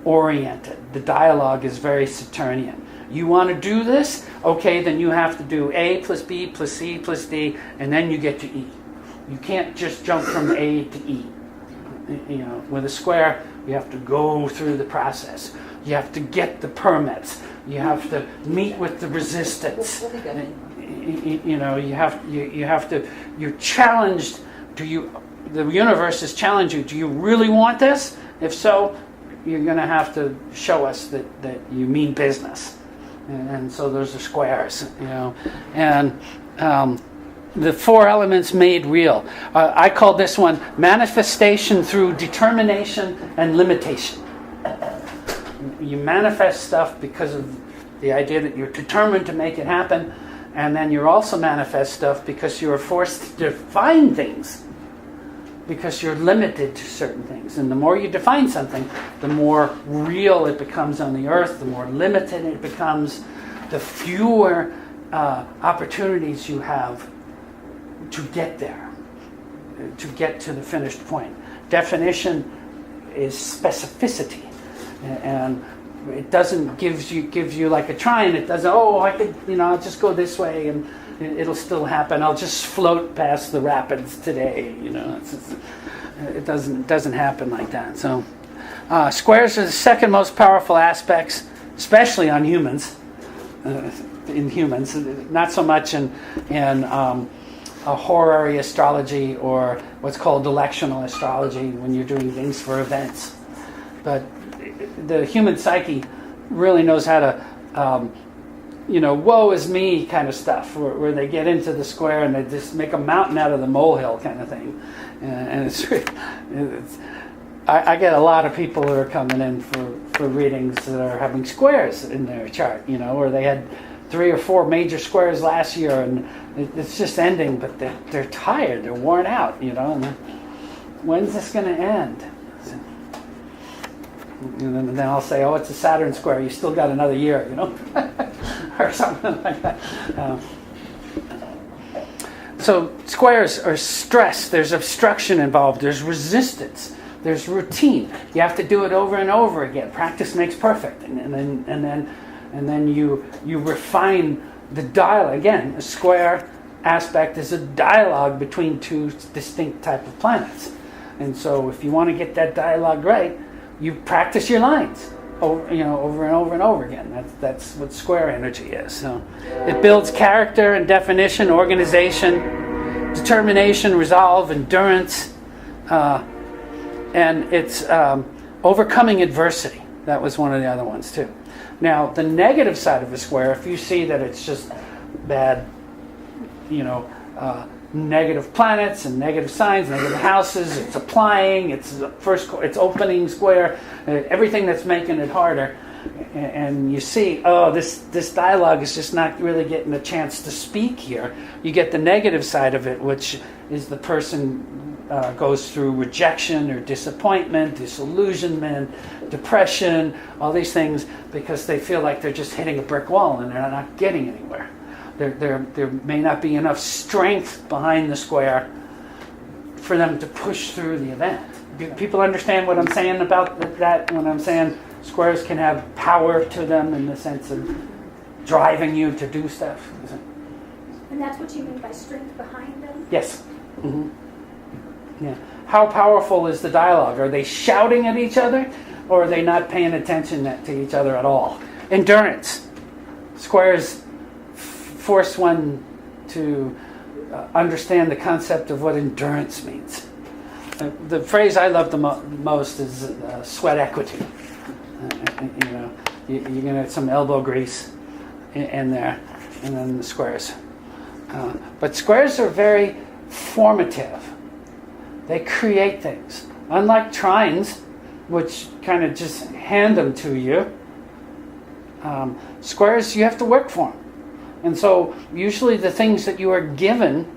oriented. The dialogue is very Saturnian. You want to do this? Okay, then you have to do A plus B plus C plus D, and then you get to E. You can't just jump from A to E. With a square, you have to go through the process. You have to get the permits. You have to meet with the resistance. You're challenged. The universe has challenged you. Do you really want this? If so, you're going to have to show us that you mean business. And so those are squares, And the 4 elements made real. I call this one manifestation through determination and limitation. You manifest stuff because of the idea that you're determined to make it happen, and then you also manifest stuff because you're forced to define things, because you're limited to certain things. And the more you define something, the more real it becomes on the earth, the more limited it becomes, the fewer opportunities you have to get there, to get to the finished point. Definition is specificity, and it doesn't gives you like a trine. It doesn't. Oh, I could, I'll just go this way and it'll still happen. I'll just float past the rapids today. It doesn't happen like that. So, squares are the second most powerful aspects, especially on humans. In humans, not so much in a horary astrology or what's called electional astrology when you're doing things for events. But the human psyche really knows how to, woe is me kind of stuff, where they get into the square and they just make a mountain out of the molehill kind of thing. And I get a lot of people who are coming in for readings that are having squares in their chart, where they had 3 or 4 major squares last year, and it's just ending, but they're tired, they're worn out, and when's this going to end? And then I'll say, oh, it's a Saturn square, you still got another year, or something like that. So squares are stress, there's obstruction involved, there's resistance, there's routine. You have to do it over and over again. Practice makes perfect, and then you refine the dialogue. Again, a square aspect is a dialogue between 2 distinct type of planets. And so if you want to get that dialogue right, you practice your lines over and over again. That's what square energy is. So it builds character and definition, organization, determination, resolve, endurance, and it's overcoming adversity. That was one of the other ones too. Now, the negative side of a square, if you see that it's just bad, negative planets and negative signs, negative houses, it's applying, it's opening square, everything that's making it harder, and you see, this dialogue is just not really getting a chance to speak here. You get the negative side of it, which is the person goes through rejection or disappointment, disillusionment, depression, all these things, because they feel like they're just hitting a brick wall and they're not getting anywhere. There may not be enough strength behind the square for them to push through the event. Do people understand what I'm saying about that when I'm saying squares can have power to them in the sense of driving you to do stuff? And that's what you mean by strength behind them? Yes. Mm-hmm. Yeah. How powerful is the dialogue? Are they shouting at each other, or are they not paying attention to each other at all? Endurance. Squares force one to understand the concept of what endurance means. The phrase I love the most is sweat equity. You're going to have some elbow grease in there, and then the squares. But squares are very formative. They create things. Unlike trines, which kind of just hand them to you, squares, you have to work for them. And so usually the things that you are given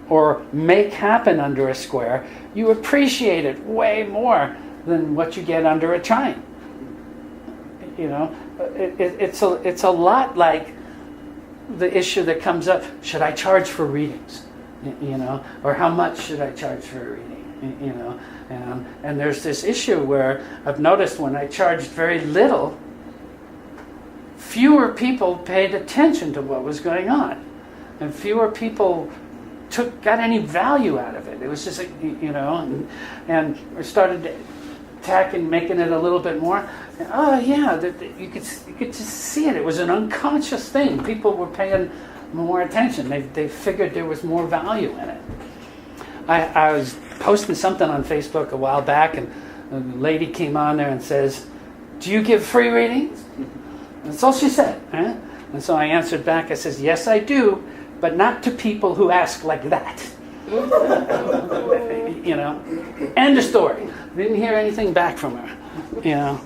or make happen under a square, you appreciate it way more than what you get under a trine. It's a lot like the issue that comes up, should I charge for readings? Or how much should I charge for a reading? And there's this issue where I've noticed when I charged very little, fewer people paid attention to what was going on, and fewer people got any value out of it. It was just and we started making it a little bit more. You could just see it. It was an unconscious thing. People were paying more attention. They figured there was more value in it. I was posting something on Facebook a while back, and a lady came on there and says, do you give free readings? That's all she said. Eh? And so I answered back, I says, yes, I do, but not to people who ask like that. You know, end of story. Didn't hear anything back from her. You know,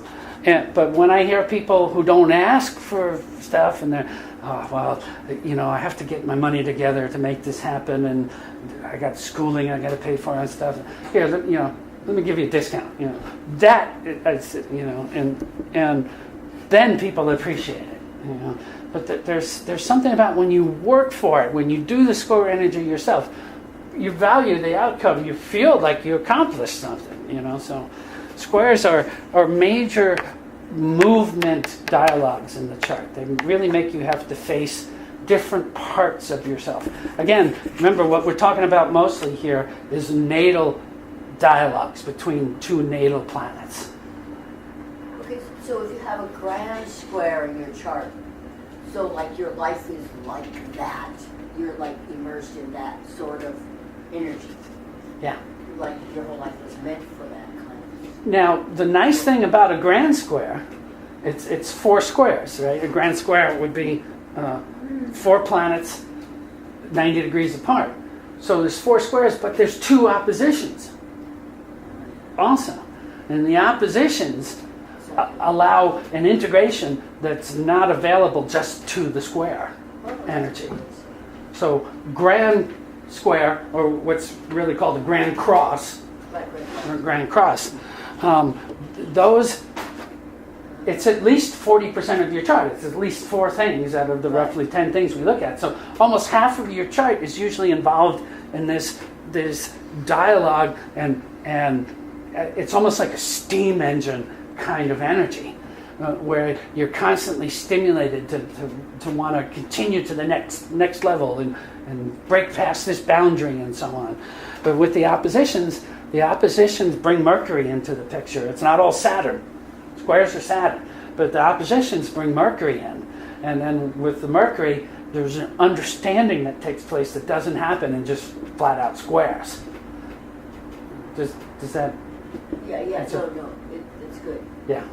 but when I hear people who don't ask for stuff and they're, oh, well, you know, I have to get my money together to make this happen, and I got schooling I got to pay for and stuff. Here, you know, let me give you a discount. You know, that, you know, and then people appreciate it. You know, but there's something about when you work for it, when you do the square energy yourself, you value the outcome. You feel like you accomplished something. You know, so squares are major movement dialogues in the chart. They really make you have to face different parts of yourself. Again, remember what we're talking about mostly here is natal dialogues between two natal planets. Okay, so if you have a grand square in your chart, so like your life is like that, you're like immersed in that sort of energy. Yeah. Like your whole life was meant for that kind of. Now, the nice thing about a grand square, it's 4 squares, right? A grand square would be 4 planets 90 degrees apart. So there's 4 squares, but there's 2 oppositions also. And the oppositions allow an integration that's not available just to the square energy. So grand square, or what's really called a grand cross, or grand cross, those, it's at least 40% of your chart. It's at least 4 things out of the roughly 10 things we look at. So almost half of your chart is usually involved in this dialogue, and it's almost like a steam engine kind of energy, where you're constantly stimulated to want to continue to the next level and break past this boundary and so on. But with the oppositions bring Mercury into the picture. It's not all Saturn. Squares are Saturn, but the oppositions bring Mercury in. And then with the Mercury, there's an understanding that takes place that doesn't happen in just flat out squares. Does that? Yeah, it's good. Yeah.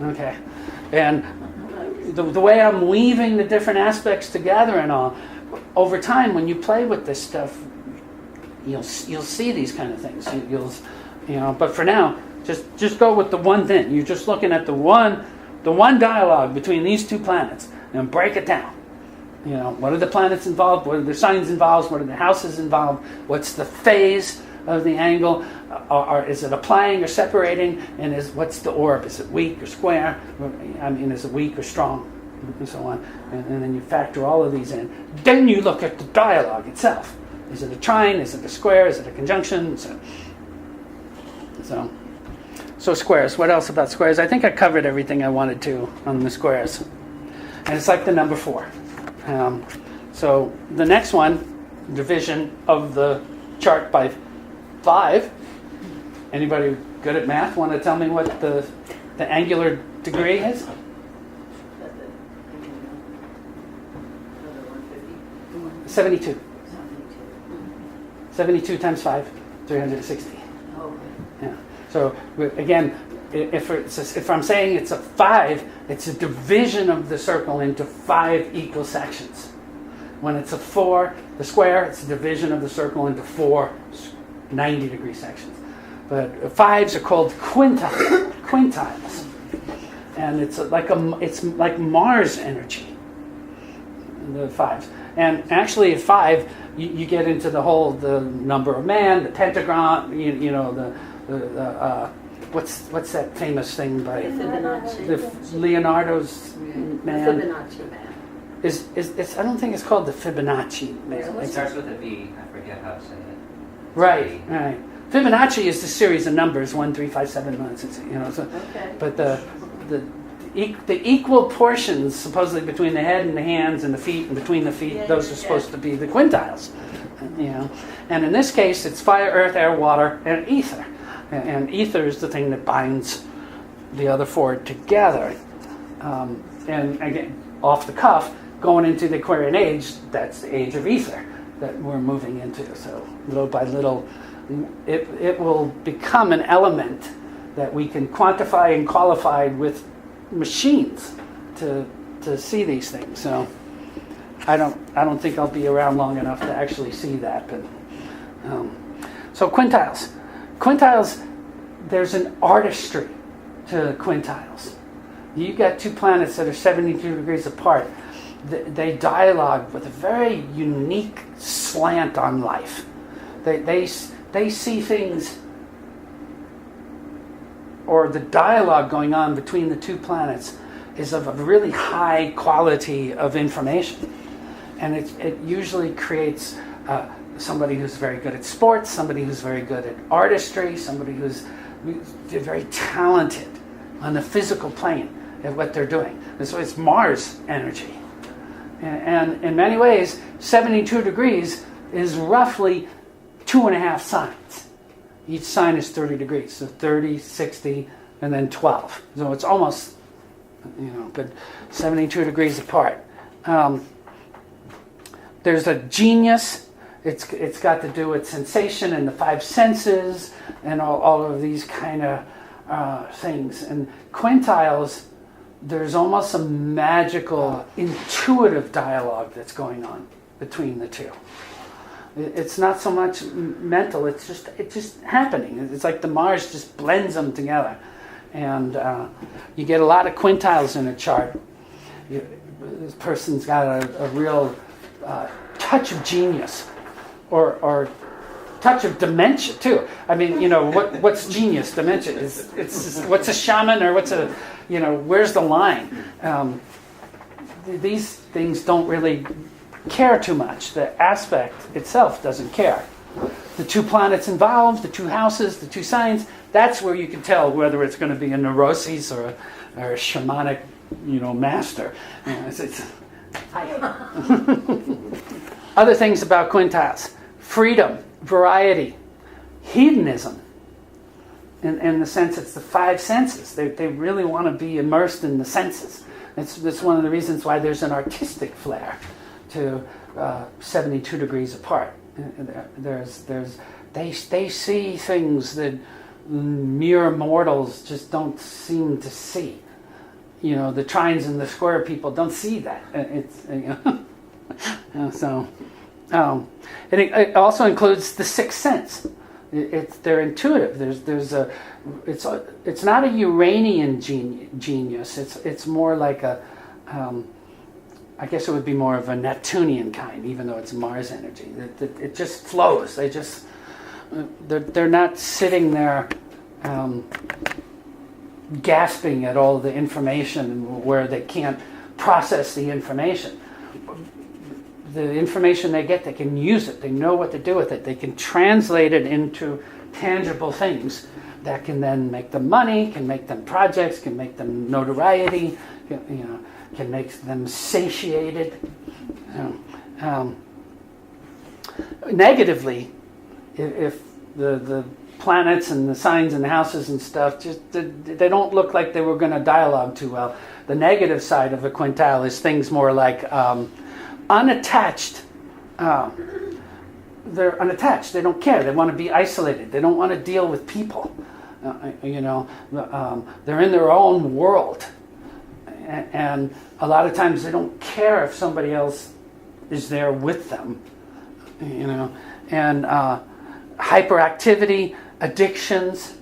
Okay. And the way I'm weaving the different aspects together and all, over time, when you play with this stuff, you'll see these kind of things. You'll but for now, just go with the one thing. You're just looking at the one dialogue between these 2 planets and break it down. You know, what are the planets involved? What are the signs involved? What are the houses involved? What's the phase of the angle? Or is it applying or separating? And what's the orb? Is it weak or square? I mean, is it weak or strong? And so on. And then you factor all of these in. Then you look at the dialogue itself. Is it a trine? Is it a square? Is it a conjunction? So squares. What else about squares? I think I covered everything I wanted to on the squares. And it's like the number 4. So the next one, division of the chart by 5. Anybody good at math want to tell me what the angular degree is? 72. 72 times 5, 360. Yeah. So again, if I'm saying it's a 5, it's a division of the circle into 5 equal sections. When it's a 4, the square, it's a division of the circle into 4 90-degree sections. But 5s are called quintiles, and it's like Mars energy. The 5s, and actually at 5, you get into the number of man, the pentagram. You know the what's that famous thing by Leonardo's man? Fibonacci man. It's I don't think it's called the Fibonacci man. It starts with a V. I forget how to say it. Right. Fibonacci is the series of numbers 1, 3, 5, 7 months. Okay. But the equal portions supposedly between the head and the hands and the feet and between the feet, those are supposed to be the quintiles. And in this case, it's fire, earth, air, water, and ether. And ether is the thing that binds the other 4 together. And again, off the cuff, going into the Aquarian age, that's the age of ether that we're moving into. So little by little, it will become an element that we can quantify and qualify with machines to see these things. So I don't think I'll be around long enough to actually see that. But so quintiles. Quintiles, there's an artistry to quintiles. You got two planets that are 72 degrees apart. They dialogue with a very unique slant on life. They see things, or the dialogue going on between the two planets is of a really high quality of information. And it usually creates somebody who's very good at sports, somebody who's very good at artistry, somebody who's very talented on the physical plane at what they're doing. And so it's Mars energy. And in many ways, 72 degrees is roughly 2.5 signs. Each sign is 30 degrees. So 30, 60, and then 12. So it's almost, but 72 degrees apart. There's a genius. It's got to do with sensation and the five senses and all of these kind of things. And quintiles, there's almost a magical, intuitive dialogue that's going on between the two. It's not so much mental, it's just happening. It's like the Mars just blends them together. And you get a lot of quintiles in a chart. This person's got a real touch of genius or touch of dementia too. I mean, what's genius? Dementia it's just, what's a shaman or what's a, where's the line? These things don't really care too much. The aspect itself doesn't care. The two planets involved, the two houses, the two signs, that's where you can tell whether it's going to be a neuroses or a shamanic, master. Other things about quintiles: freedom, variety, hedonism. In the sense, it's the five senses. They really want to be immersed in the senses. That's one of the reasons why there's an artistic flair to 72 degrees apart. They see things that mere mortals just don't seem to see. The trines and the square people don't see that. It also includes the sixth sense. They're intuitive. It's not a Uranian genius. It's more like I guess it would be more of a Neptunian kind, even though it's Mars energy. It just flows. They're not sitting there gasping at all the information where they can't process the information. The information they get, they can use it. They know what to do with it. They can translate it into tangible things that can then make them money, can make them projects, can make them notoriety, can make them satiated. Negatively, if the planets and the signs and the houses and stuff, they don't look like they were going to dialogue too well. The negative side of a quintile is things more like unattached. They're unattached. They don't care. They want to be isolated. They don't want to deal with people. They're in their own world. And a lot of times they don't care if somebody else is there with them. And hyperactivity, addictions,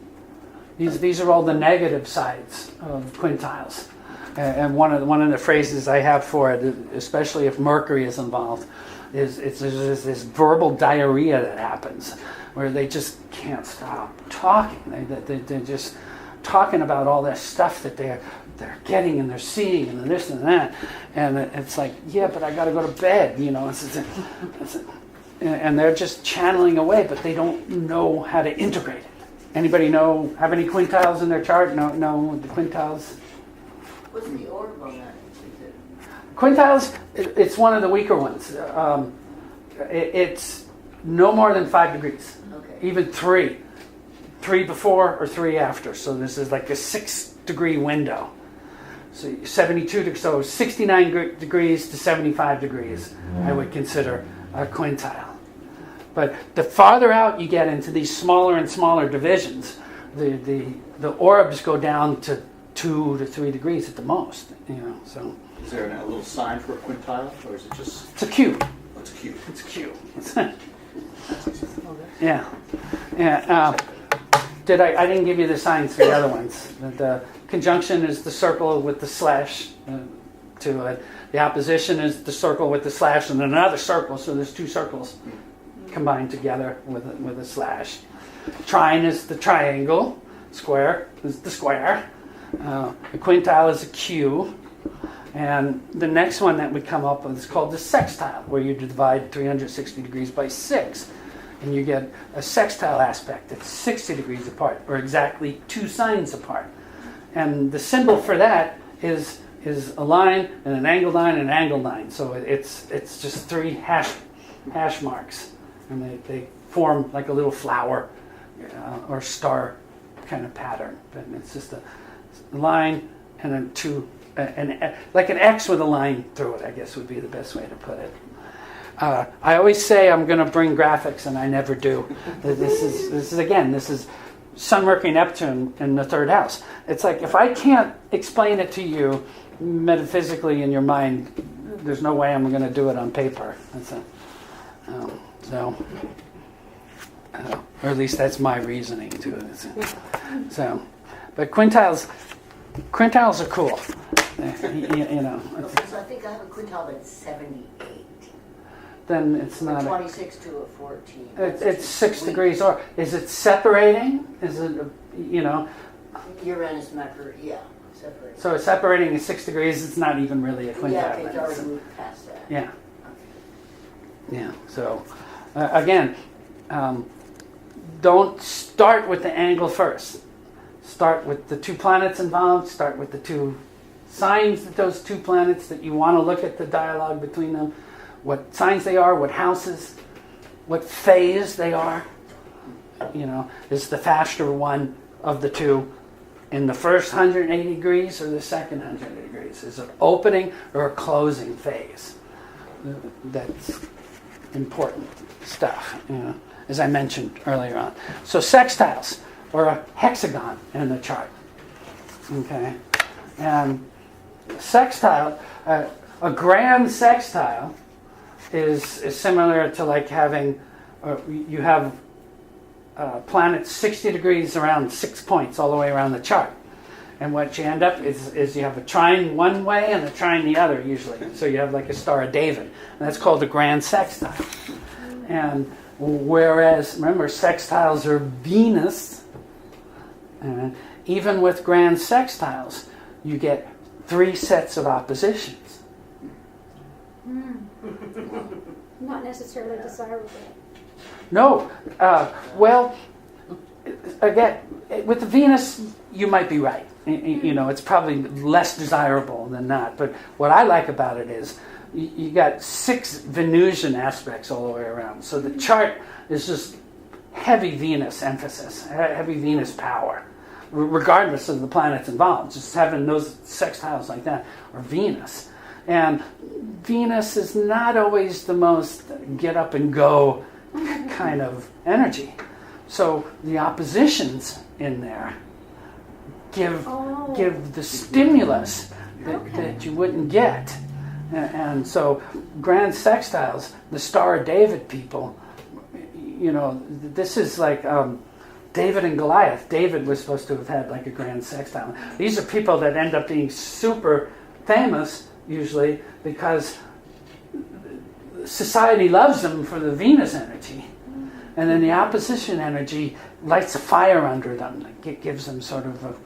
these are all the negative sides of quintiles. And one of the phrases I have for it, especially if Mercury is involved, is there's this verbal diarrhea that happens where they just can't stop talking. They're just talking about all this stuff that they're getting and they're seeing and this and that, and it's like, yeah, but I got to go to bed, and they're just channeling away, but they don't know how to integrate it. Anybody have any quintiles in their chart? No, the quintiles. What's the order on that? Quintiles, it's one of the weaker ones. It's no more than 5 degrees. Okay. Even 3 before or 3 after. So this is like a 6-degree window. So 69 degrees to 75 degrees, I would consider a quintile. But the farther out you get into these smaller and smaller divisions, the orbs go down to 2 to 3 degrees at the most. So Is there a little sign for a quintile, or is it just, it's a cube. oh, it's a cube? It's a cube. Yeah. I didn't give you the signs for the other ones. The conjunction is the circle with the slash to it. The opposition is the circle with the slash and another circle. So there's 2 circles combined together with a slash. Trine is the triangle. Square is the square. The quintile is a cube. And the next one that we come up with is called the sextile, where you divide 360 degrees by 6. And you get a sextile aspect that's 60 degrees apart, or exactly 2 signs apart. And the symbol for that is a line and an angled line and an angled line. So it's just 3 hash marks, and they form like a little flower or star kind of pattern. But it's just a line and then 2, like an X with a line through it, I guess would be the best way to put it. I always say I'm going to bring graphics, and I never do. This is Sun, Mercury, Neptune in the 3rd house. It's like if I can't explain it to you metaphysically in your mind, there's no way I'm going to do it on paper. Or at least that's my reasoning to it. So, but quintiles are cool. So I think I have a quintile that's 78. Then it's not. 26 to a 14. It's 6 degrees. Or is it separating? Is it Uranus, Mercury, yeah, separating. So it's separating at 6 degrees. It's not even really a quintile. Yeah, it's then. already moved past that. Yeah. Yeah. So again, don't start with the angle first. Start with the 2 planets involved. Start with the 2 signs that those 2 planets that you want to look at the dialogue between them. What signs they are, what houses, what phase they are. Is the faster one of the 2 in the first 180 degrees or the second 180 degrees? Is it opening or a closing phase? That's important stuff, as I mentioned earlier on. So sextiles, or a hexagon in the chart. Okay? And sextile, a grand sextile is similar to like having, you have planets 60 degrees around 6 points all the way around the chart. And what you end up is you have a trine one way and a trine the other usually. So you have like a Star of David. And that's called the grand sextile. And whereas, remember, sextiles are Venus, and even with grand sextiles, you get 3 sets of oppositions. Not necessarily desirable. No. Well, again, with the Venus, you might be right. It's probably less desirable than not. But what I like about it is you got 6 Venusian aspects all the way around. So the chart is just heavy Venus emphasis, heavy Venus power, regardless of the planets involved. Just having those sextiles like that, or Venus. And Venus is not always the most get up and go kind of energy. So the oppositions in there give the stimulus that you wouldn't get. And so grand sextiles, the Star of David people, this is like David and Goliath. David was supposed to have had like a grand sextile. These are people that end up being super famous usually because society loves them for the Venus energy. And then the opposition energy lights a fire under them. It gives them sort of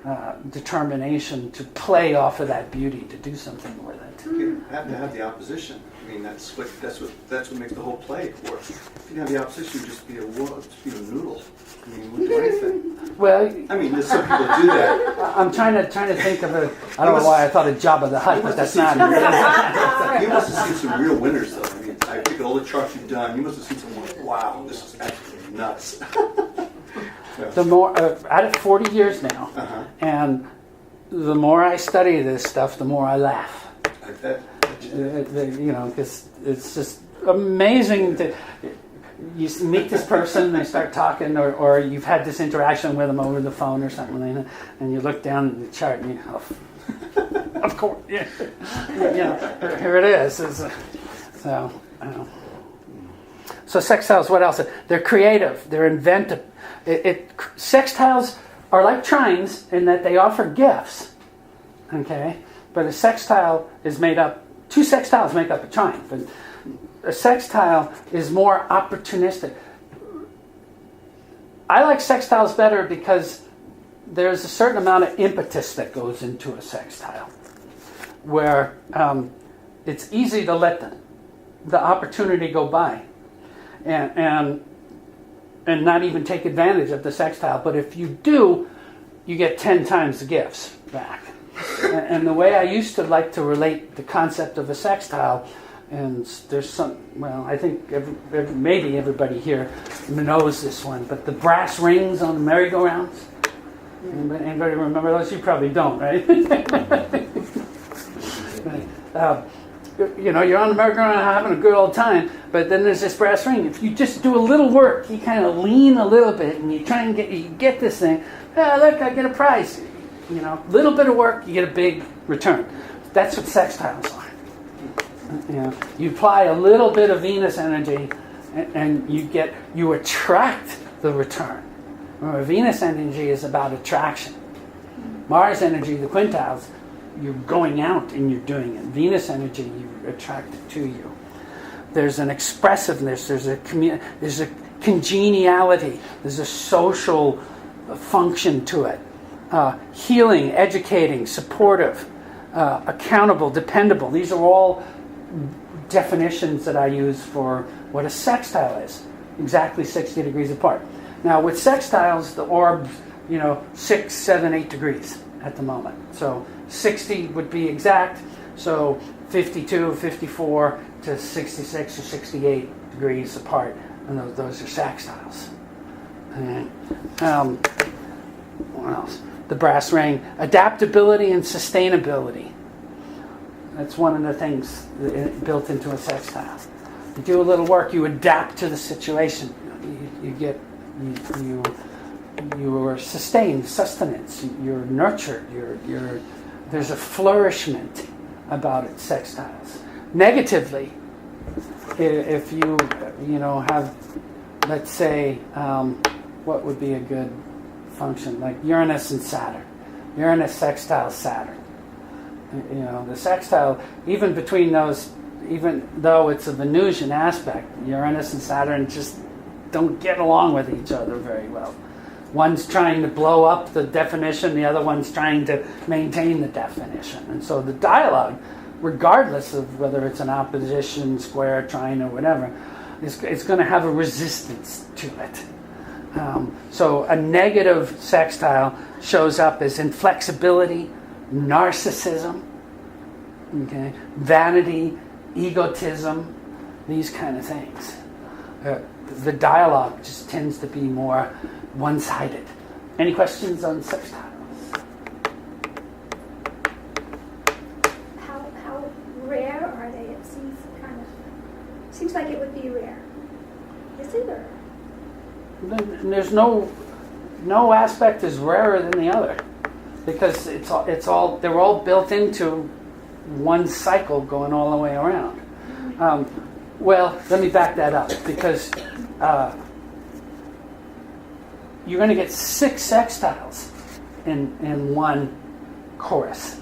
a determination to play off of that beauty, to do something with it. You have to have the opposition. I mean, that's what makes the whole play work. If you didn't have the opposition, you'd just be a noodle. I mean, you wouldn't do anything. Well, I mean, there's some people that do that. I'm trying to think of I don't know why I thought of Jabba the Hutt, but that's not. You must have seen some real winners, though. I mean, I think all the charts you've done, you must have seen some. Wow, this is absolutely nuts. The more out of 40 years now, and the more I study this stuff, the more I laugh. Like that. Because it's just amazing. you meet this person, they start talking, or you've had this interaction with them over the phone or something like that, and you look down at the chart and you go, of course, yeah. Here it is. So sextiles, what else? They're creative, they're inventive. Sextiles are like trines in that they offer gifts, okay? But a sextile is made up, two sextiles make up a trine, but a sextile is more opportunistic. I like sextiles better because there's a certain amount of impetus that goes into a sextile, where it's easy to let the opportunity go by and not even take advantage of the sextile. But if you do, you get 10 times the gifts back. And the way I used to like to relate the concept of a sextile, and there's some, well, I think maybe everybody here knows this one, but the brass rings on the merry-go-rounds. Anybody remember those? You probably don't, right? You're on the merry-go-round having a good old time, but then there's this brass ring. If you just do a little work, you kind of lean a little bit, and you try and get this thing. Look, I get a prize. Little bit of work, you get a big return. That's what sextiles are. You apply a little bit of Venus energy, and you attract the return. Remember, Venus energy is about attraction. Mars energy, the quintiles, you're going out and you're doing it. Venus energy, you attract it to you. There's an expressiveness. There's a congeniality. There's a social function to it. Healing, educating, supportive, accountable, dependable. These are all definitions that I use for what a sextile is. Exactly 60 degrees apart. Now with sextiles, the orbs, 6, 7, 8 degrees at the moment. So 60 would be exact. So 52, 54 to 66 or 68 degrees apart. And those are sextiles. And, what else? The brass ring. Adaptability and sustainability. That's one of the things built into a sextile. You do a little work, you adapt to the situation. You are sustained, sustenance. You're nurtured. There's a flourishment about it. Sextiles. Negatively, if you have, let's say, what would be a good function, like Uranus and Saturn. Uranus sextile Saturn. The sextile, even between those, even though it's a Venusian aspect, Uranus and Saturn just don't get along with each other very well. One's trying to blow up the definition, the other one's trying to maintain the definition. And so the dialogue, regardless of whether it's an opposition, square, trine, or whatever, it's going to have a resistance to it. So a negative sextile shows up as inflexibility, narcissism, okay, vanity, egotism, these kind of things. The dialogue just tends to be more one-sided. Any questions on sextiles? How rare are they? It seems like it would be rare. Is it or? There's no aspect is rarer than the other, because they're all built into one cycle going all the way around. Well, let me back that up, because you're going to get 6 sextiles in one chorus,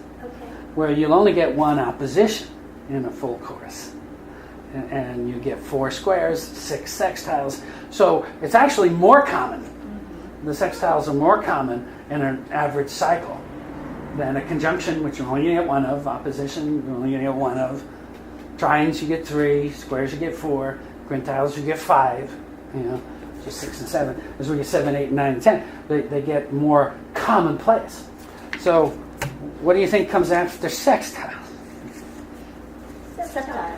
where you'll only get 1 opposition in a full chorus. And you get 4 squares, 6 sextiles. So it's actually more common. The sextiles are more common in an average cycle than a conjunction, which you're only going to get 1 of. Opposition, you're only going to get 1 of. Trines, you get 3. Squares, you get 4. Quintiles, you get 5. Just 6 and 7. As we get 7, 8, and 9, and 10, they get more commonplace. So what do you think comes after sextiles?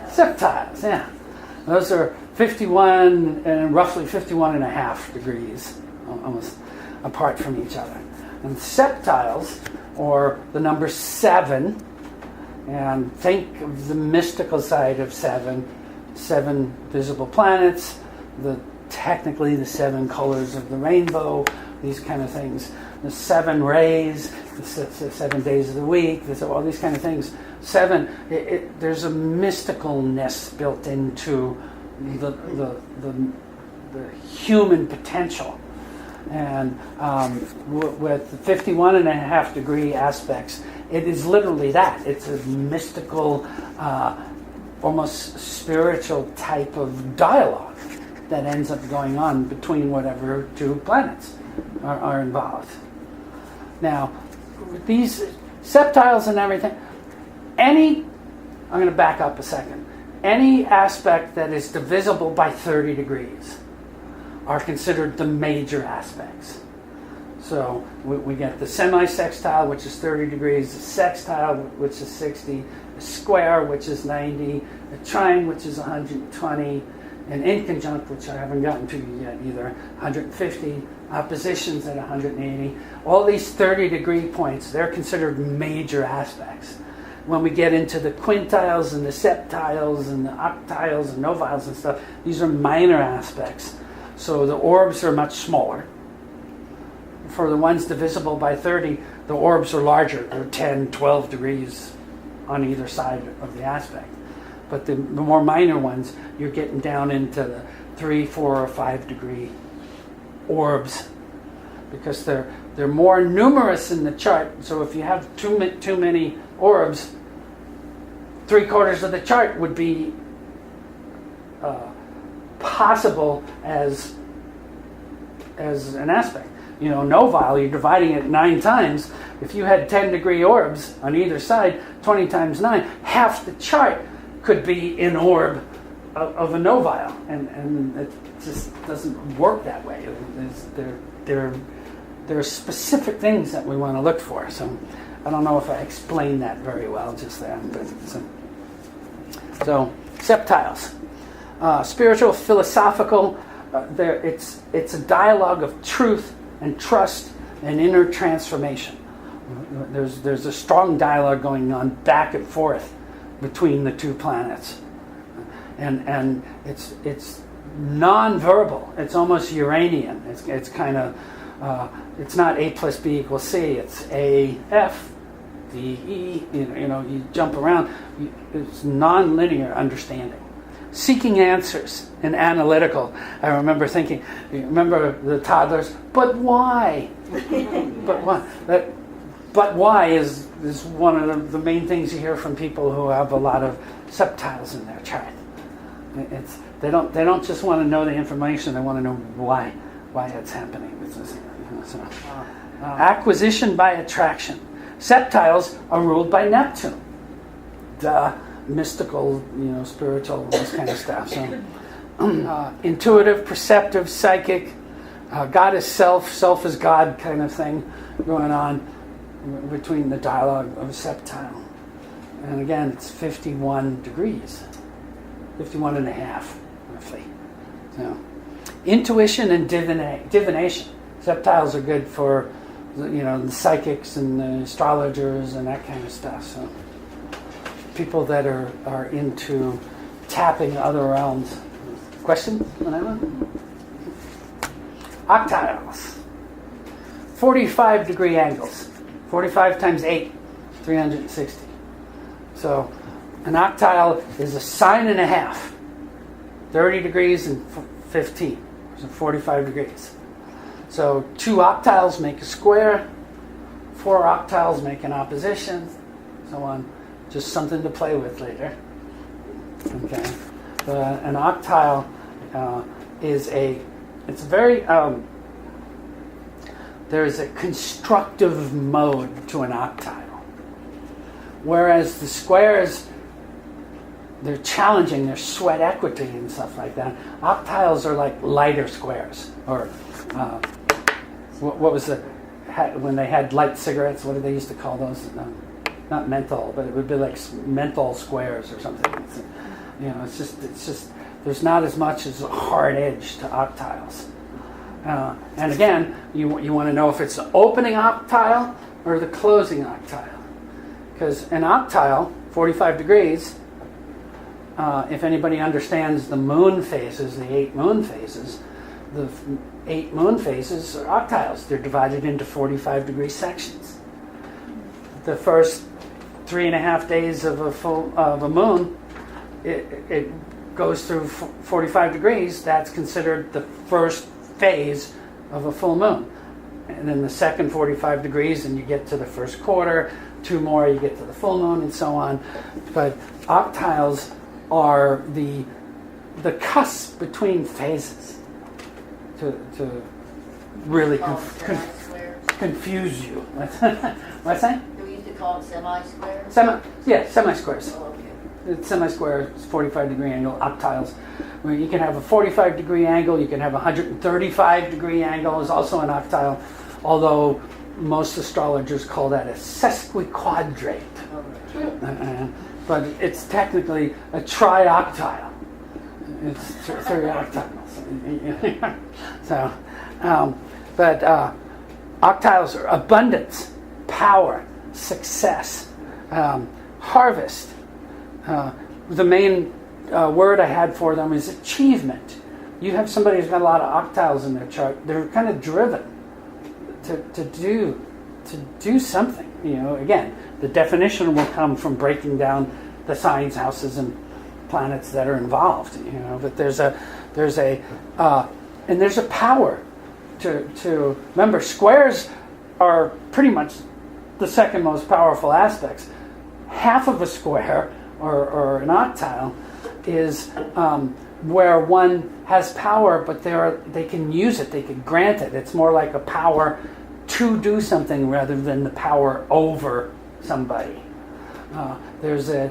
Septiles, yeah. Those are 51 and roughly 51 and a half degrees, almost apart from each other. And septiles, or the number 7, and think of the mystical side of 7 visible planets, the technically the 7 colors of the rainbow, these kind of things. The 7 rays, the 7 days of the week, all these kind of things. 7, there's a mysticalness built into the human potential. And with 51.5 degree aspects, it is literally that. It's a mystical, almost spiritual type of dialogue that ends up going on between whatever 2 planets are involved. Now, with these septiles and everything, I'm going to back up a second. Any aspect that is divisible by 30 degrees are considered the major aspects. So we get the semi-sextile, which is 30 degrees, the sextile, which is 60, the square, which is 90, the trine, which is 120, and inconjunct, which I haven't gotten to yet either, 150, oppositions at 180. All these 30 degree points, they're considered major aspects. When we get into the quintiles and the septiles and the octiles and noviles and stuff, these are minor aspects. So the orbs are much smaller. For the ones divisible by 30, the orbs are larger. They're 10, 12 degrees on either side of the aspect. But the more minor ones, you're getting down into the 3, 4, or 5 degree orbs, because they're more numerous in the chart. So if you have too many orbs, 3/4 of the chart would be possible as an aspect. Novile, you're dividing it 9 times. If you had 10 degree orbs on either side, 20 times 9, half the chart could be in orb of a novile, and it just doesn't work that way. There are specific things that we want to look for. So I don't know if I explained that very well just there. But so septiles, spiritual, philosophical. It's a dialogue of truth and trust and inner transformation. There's a strong dialogue going on back and forth between the 2 planets, and it's non-verbal. It's almost Uranian. It's kind of it's not A plus B equals C. It's A F D E. You jump around. It's non-linear understanding. Seeking answers and analytical. I remember thinking, remember the toddlers, but why? But why? But why is one of the main things you hear from people who have a lot of septiles in their chart. They don't just want to know the information, they want to know why it's happening. Acquisition by attraction. Septiles are ruled by Neptune. Mystical, spiritual, this kind of stuff. So, intuitive, perceptive, psychic, God is self is God kind of thing going on between the dialogue of a septile. And again, it's 51 degrees, 51 and a half, roughly. So, intuition and divination. Septiles are good for, the psychics and the astrologers and that kind of stuff. So, people that are into tapping other realms. Question? Whatever. Octiles. 45 degree angles. 45 times 8, 360. So an octile is a sign and a half. 30 degrees and 15. So 45 degrees. So 2 octiles make a square. 4 octiles make an opposition. So on. Just something to play with later. Okay. An octile it's very, there's a constructive mode to an octile. Whereas the squares, they're challenging, they're sweat equity and stuff like that. Octiles are like lighter squares. Or what was when they had light cigarettes, what did they used to call those? Not menthol, but it would be like menthol squares or something. It's just there's not as much as a hard edge to octiles. And again, you want to know if it's the opening octile or the closing octile. Because an octile, 45 degrees, if anybody understands the moon phases, the 8 moon phases, the 8 moon phases are octiles. They're divided into 45-degree sections. The first 3.5 days of a moon, it goes through 45 degrees. That's considered the first phase of a full moon. And then the second 45 degrees, and you get to the first quarter. 2 more, you get to the full moon, and so on. But octiles are the cusp between phases to really confuse you. What's that? Do we used to call it semi-squares? Semi-squares. Oh, okay. It's semi-square, it's 45-degree angle octiles. Where you can have a 45-degree angle, you can have a 135-degree angle is also an octile, although most astrologers call that a sesquiquadrate. But it's technically a trioctile. It's 3 octiles. So, octiles are abundance, power, success, harvest. The main word I had for them is achievement. You have somebody who's got a lot of octiles in their chart. They're kind of driven to do something. Again, the definition will come from breaking down the signs, houses, and planets that are involved. But there's a power to remember. Squares are pretty much the second most powerful aspects. Half of a square or an octile is where one has power, but they can use it, they can grant it. It's more like a power to do something rather than the power over somebody. There is a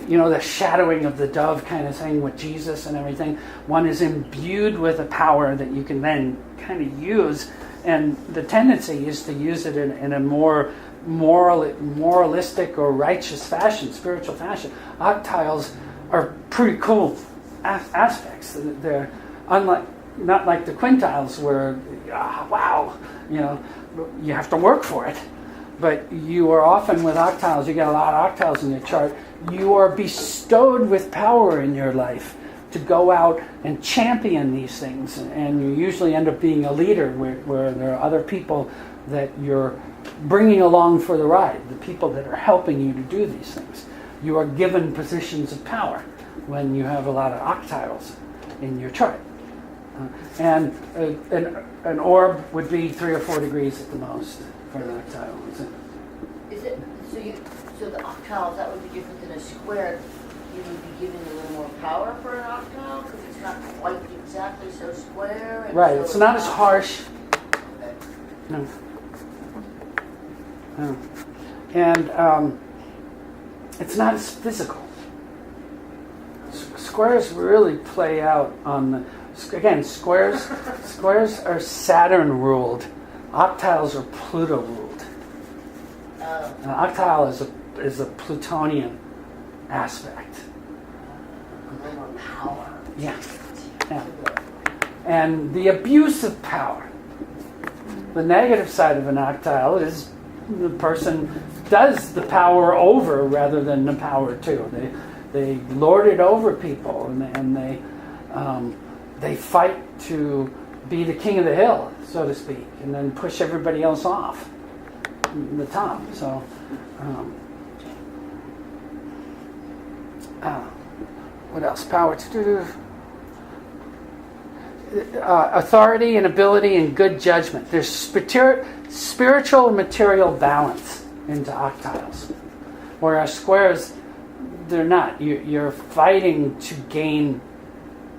the shadowing of the dove kind of thing with Jesus and everything. One is imbued with a power that you can then kind of use, and the tendency is to use it in a more moralistic or righteous fashion, spiritual fashion. Octiles are pretty cool aspects. They're not like the quintiles where, wow, you have to work for it. But you are often with octiles, you get a lot of octiles in your chart, you are bestowed with power in your life to go out and champion these things. And you usually end up being a leader where there are other people that you're bringing along for the ride, the people that are helping you to do these things. You are given positions of power when you have a lot of octiles in your chart. And an orb would be 3 or 4 degrees at the most for an octile. Is it so the octiles, that would be different than a square? You would be giving a little more power for an octile because it's not quite exactly so square. And Right, so it's not as harsh. Okay. No. And it's not as physical. Squares really play out on again, squares are Saturn ruled. Octiles are Pluto ruled. An octile is a Plutonian aspect. A little more power. Yeah. And the abuse of power. The negative side of an octile is the person does the power over rather than the power to. They lord it over people, and they fight to be the king of the hill, so to speak, and then push everybody else off the top. So, what else? Power to do. Authority and ability and good judgment. There's spiritual material balance into octiles, whereas squares, they're not. You're fighting to gain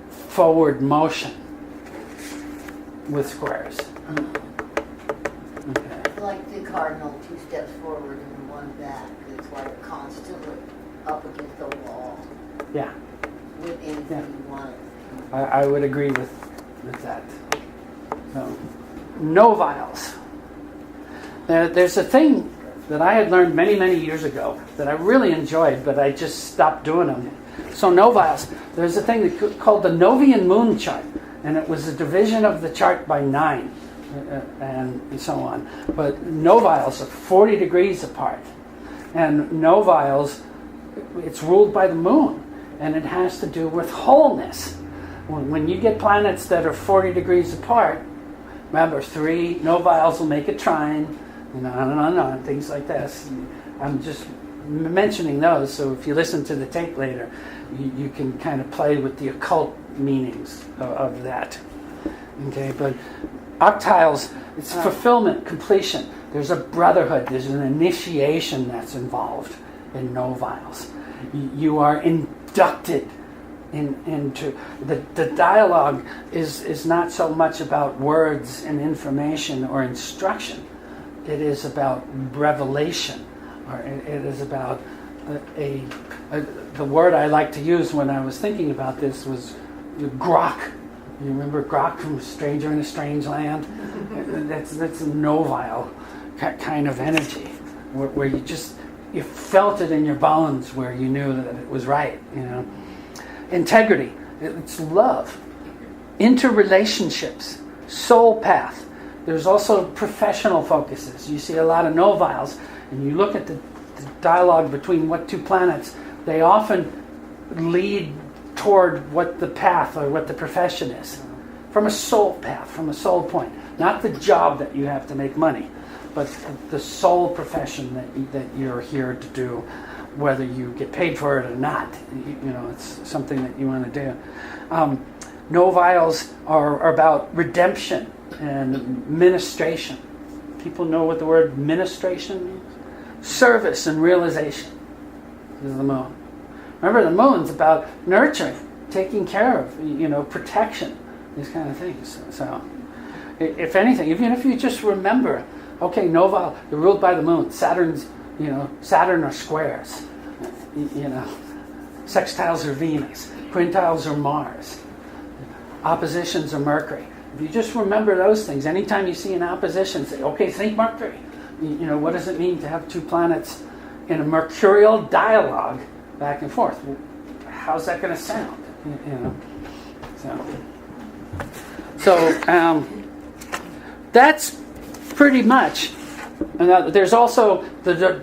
forward motion with squares. Okay. Like the cardinal, 2 steps forward and 1 back. It's like constantly up against the wall. Yeah, With anything you want. I would agree with that. So, noviles. There's a thing that I had learned many, many years ago that I really enjoyed, but I just stopped doing them. So noviles, there's a thing called the Novian moon chart, and it was a division of the chart by 9, and so on. But noviles are 40 degrees apart, and noviles, it's ruled by the moon, and it has to do with wholeness. When you get planets that are 40 degrees apart, remember 3 noviles will make a trine, on, things like this. I'm just mentioning those, so if you listen to the tape later, you can kind of play with the occult meanings of that. Okay, but octiles, it's fulfillment, completion. There's a brotherhood, there's an initiation that's involved in noviles. You are inducted into the dialogue is not so much about words and information or instruction. It is about revelation, or it is about the word I like to use when I was thinking about this was grok. You remember grok from Stranger in a Strange Land? That's a novile kind of energy, where you felt it in your bones, where you knew that it was right. Integrity, it's love, interrelationships, soul path. There's also professional focuses. You see a lot of noviles, and you look at the dialogue between what 2 planets, they often lead toward what the path or what the profession is. From a soul path, from a soul point. Not the job that you have to make money, but the soul profession that you're here to do, whether you get paid for it or not. It's something that you want to do. Noviles are about redemption and ministration. People know what the word ministration means? Service and realization is the moon. Remember, the moon's about nurturing, taking care of, protection, these kind of things. So, if anything, even if you just remember, okay, novile, they're ruled by the moon. Saturn are squares. Sextiles are Venus. Quintiles are Mars. Oppositions are Mercury. If you just remember those things, anytime you see an opposition, say, okay, think Mercury. What does it mean to have 2 planets in a mercurial dialogue back and forth? How's that going to sound? So that's pretty much. And there's also the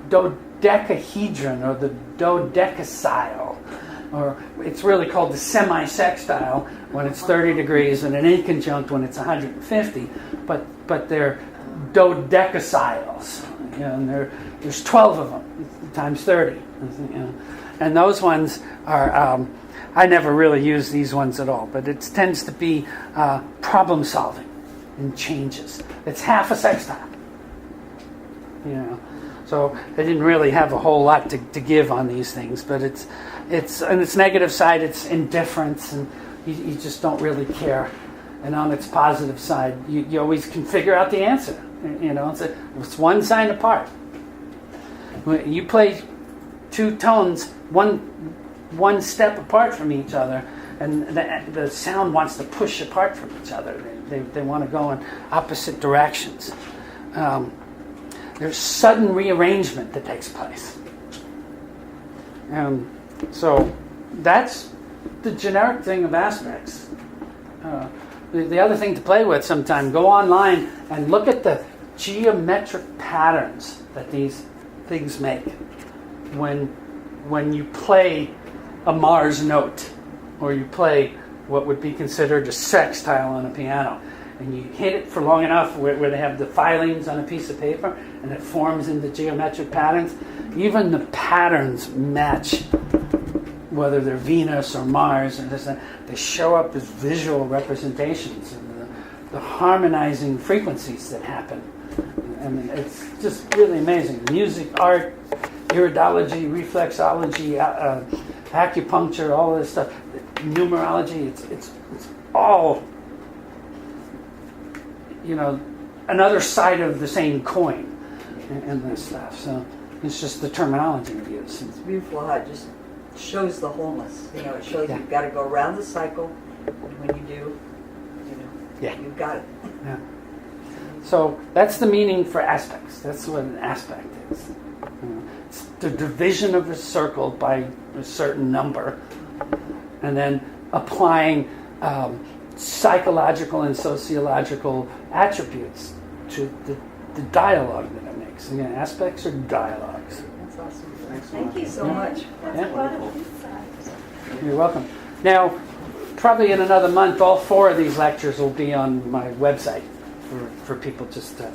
dodecahedron, or the dodecasile, or it's really called the semi-sextile when it's 30 degrees, and an inconjunct when it's 150. But they're dodecasiles, and there's 12 of them times 30, and those ones are. I never really use these ones at all, but it tends to be problem solving and changes. It's half a sextile. So they didn't really have a whole lot to give on these things, but it's on its negative side, it's indifference, and you just don't really care. And on its positive side, you always can figure out the answer. It's one sign apart. When you play 2 tones one step apart from each other, and the sound wants to push apart from each other. They want to go in opposite directions. There's sudden rearrangement that takes place. So that's the generic thing of aspects. The other thing to play with sometime, go online and look at the geometric patterns that these things make when you play a Mars note, or you play what would be considered a sextile on a piano, and you hit it for long enough where they have the filings on a piece of paper and it forms into geometric patterns. Even the patterns match, whether they're Venus or Mars or this, they show up as visual representations of the harmonizing frequencies that happen. I mean, it's just really amazing. Music, art, iridology, reflexology, acupuncture, all this stuff, numerology, it's all, another side of the same coin in this stuff. So it's just the terminology we use. It's beautiful how it just shows the wholeness. It shows you've got to go around the cycle, and when you do, you've got it. Yeah. So that's the meaning for aspects. That's what an aspect is. It's the division of a circle by a certain number, and then applying psychological and sociological attributes to the dialogue that it makes. Again, aspects are dialogues. That's awesome. Thank you so much. That's a lot of insight. You're welcome. Now, probably in another month, all 4 of these lectures will be on my website for people just to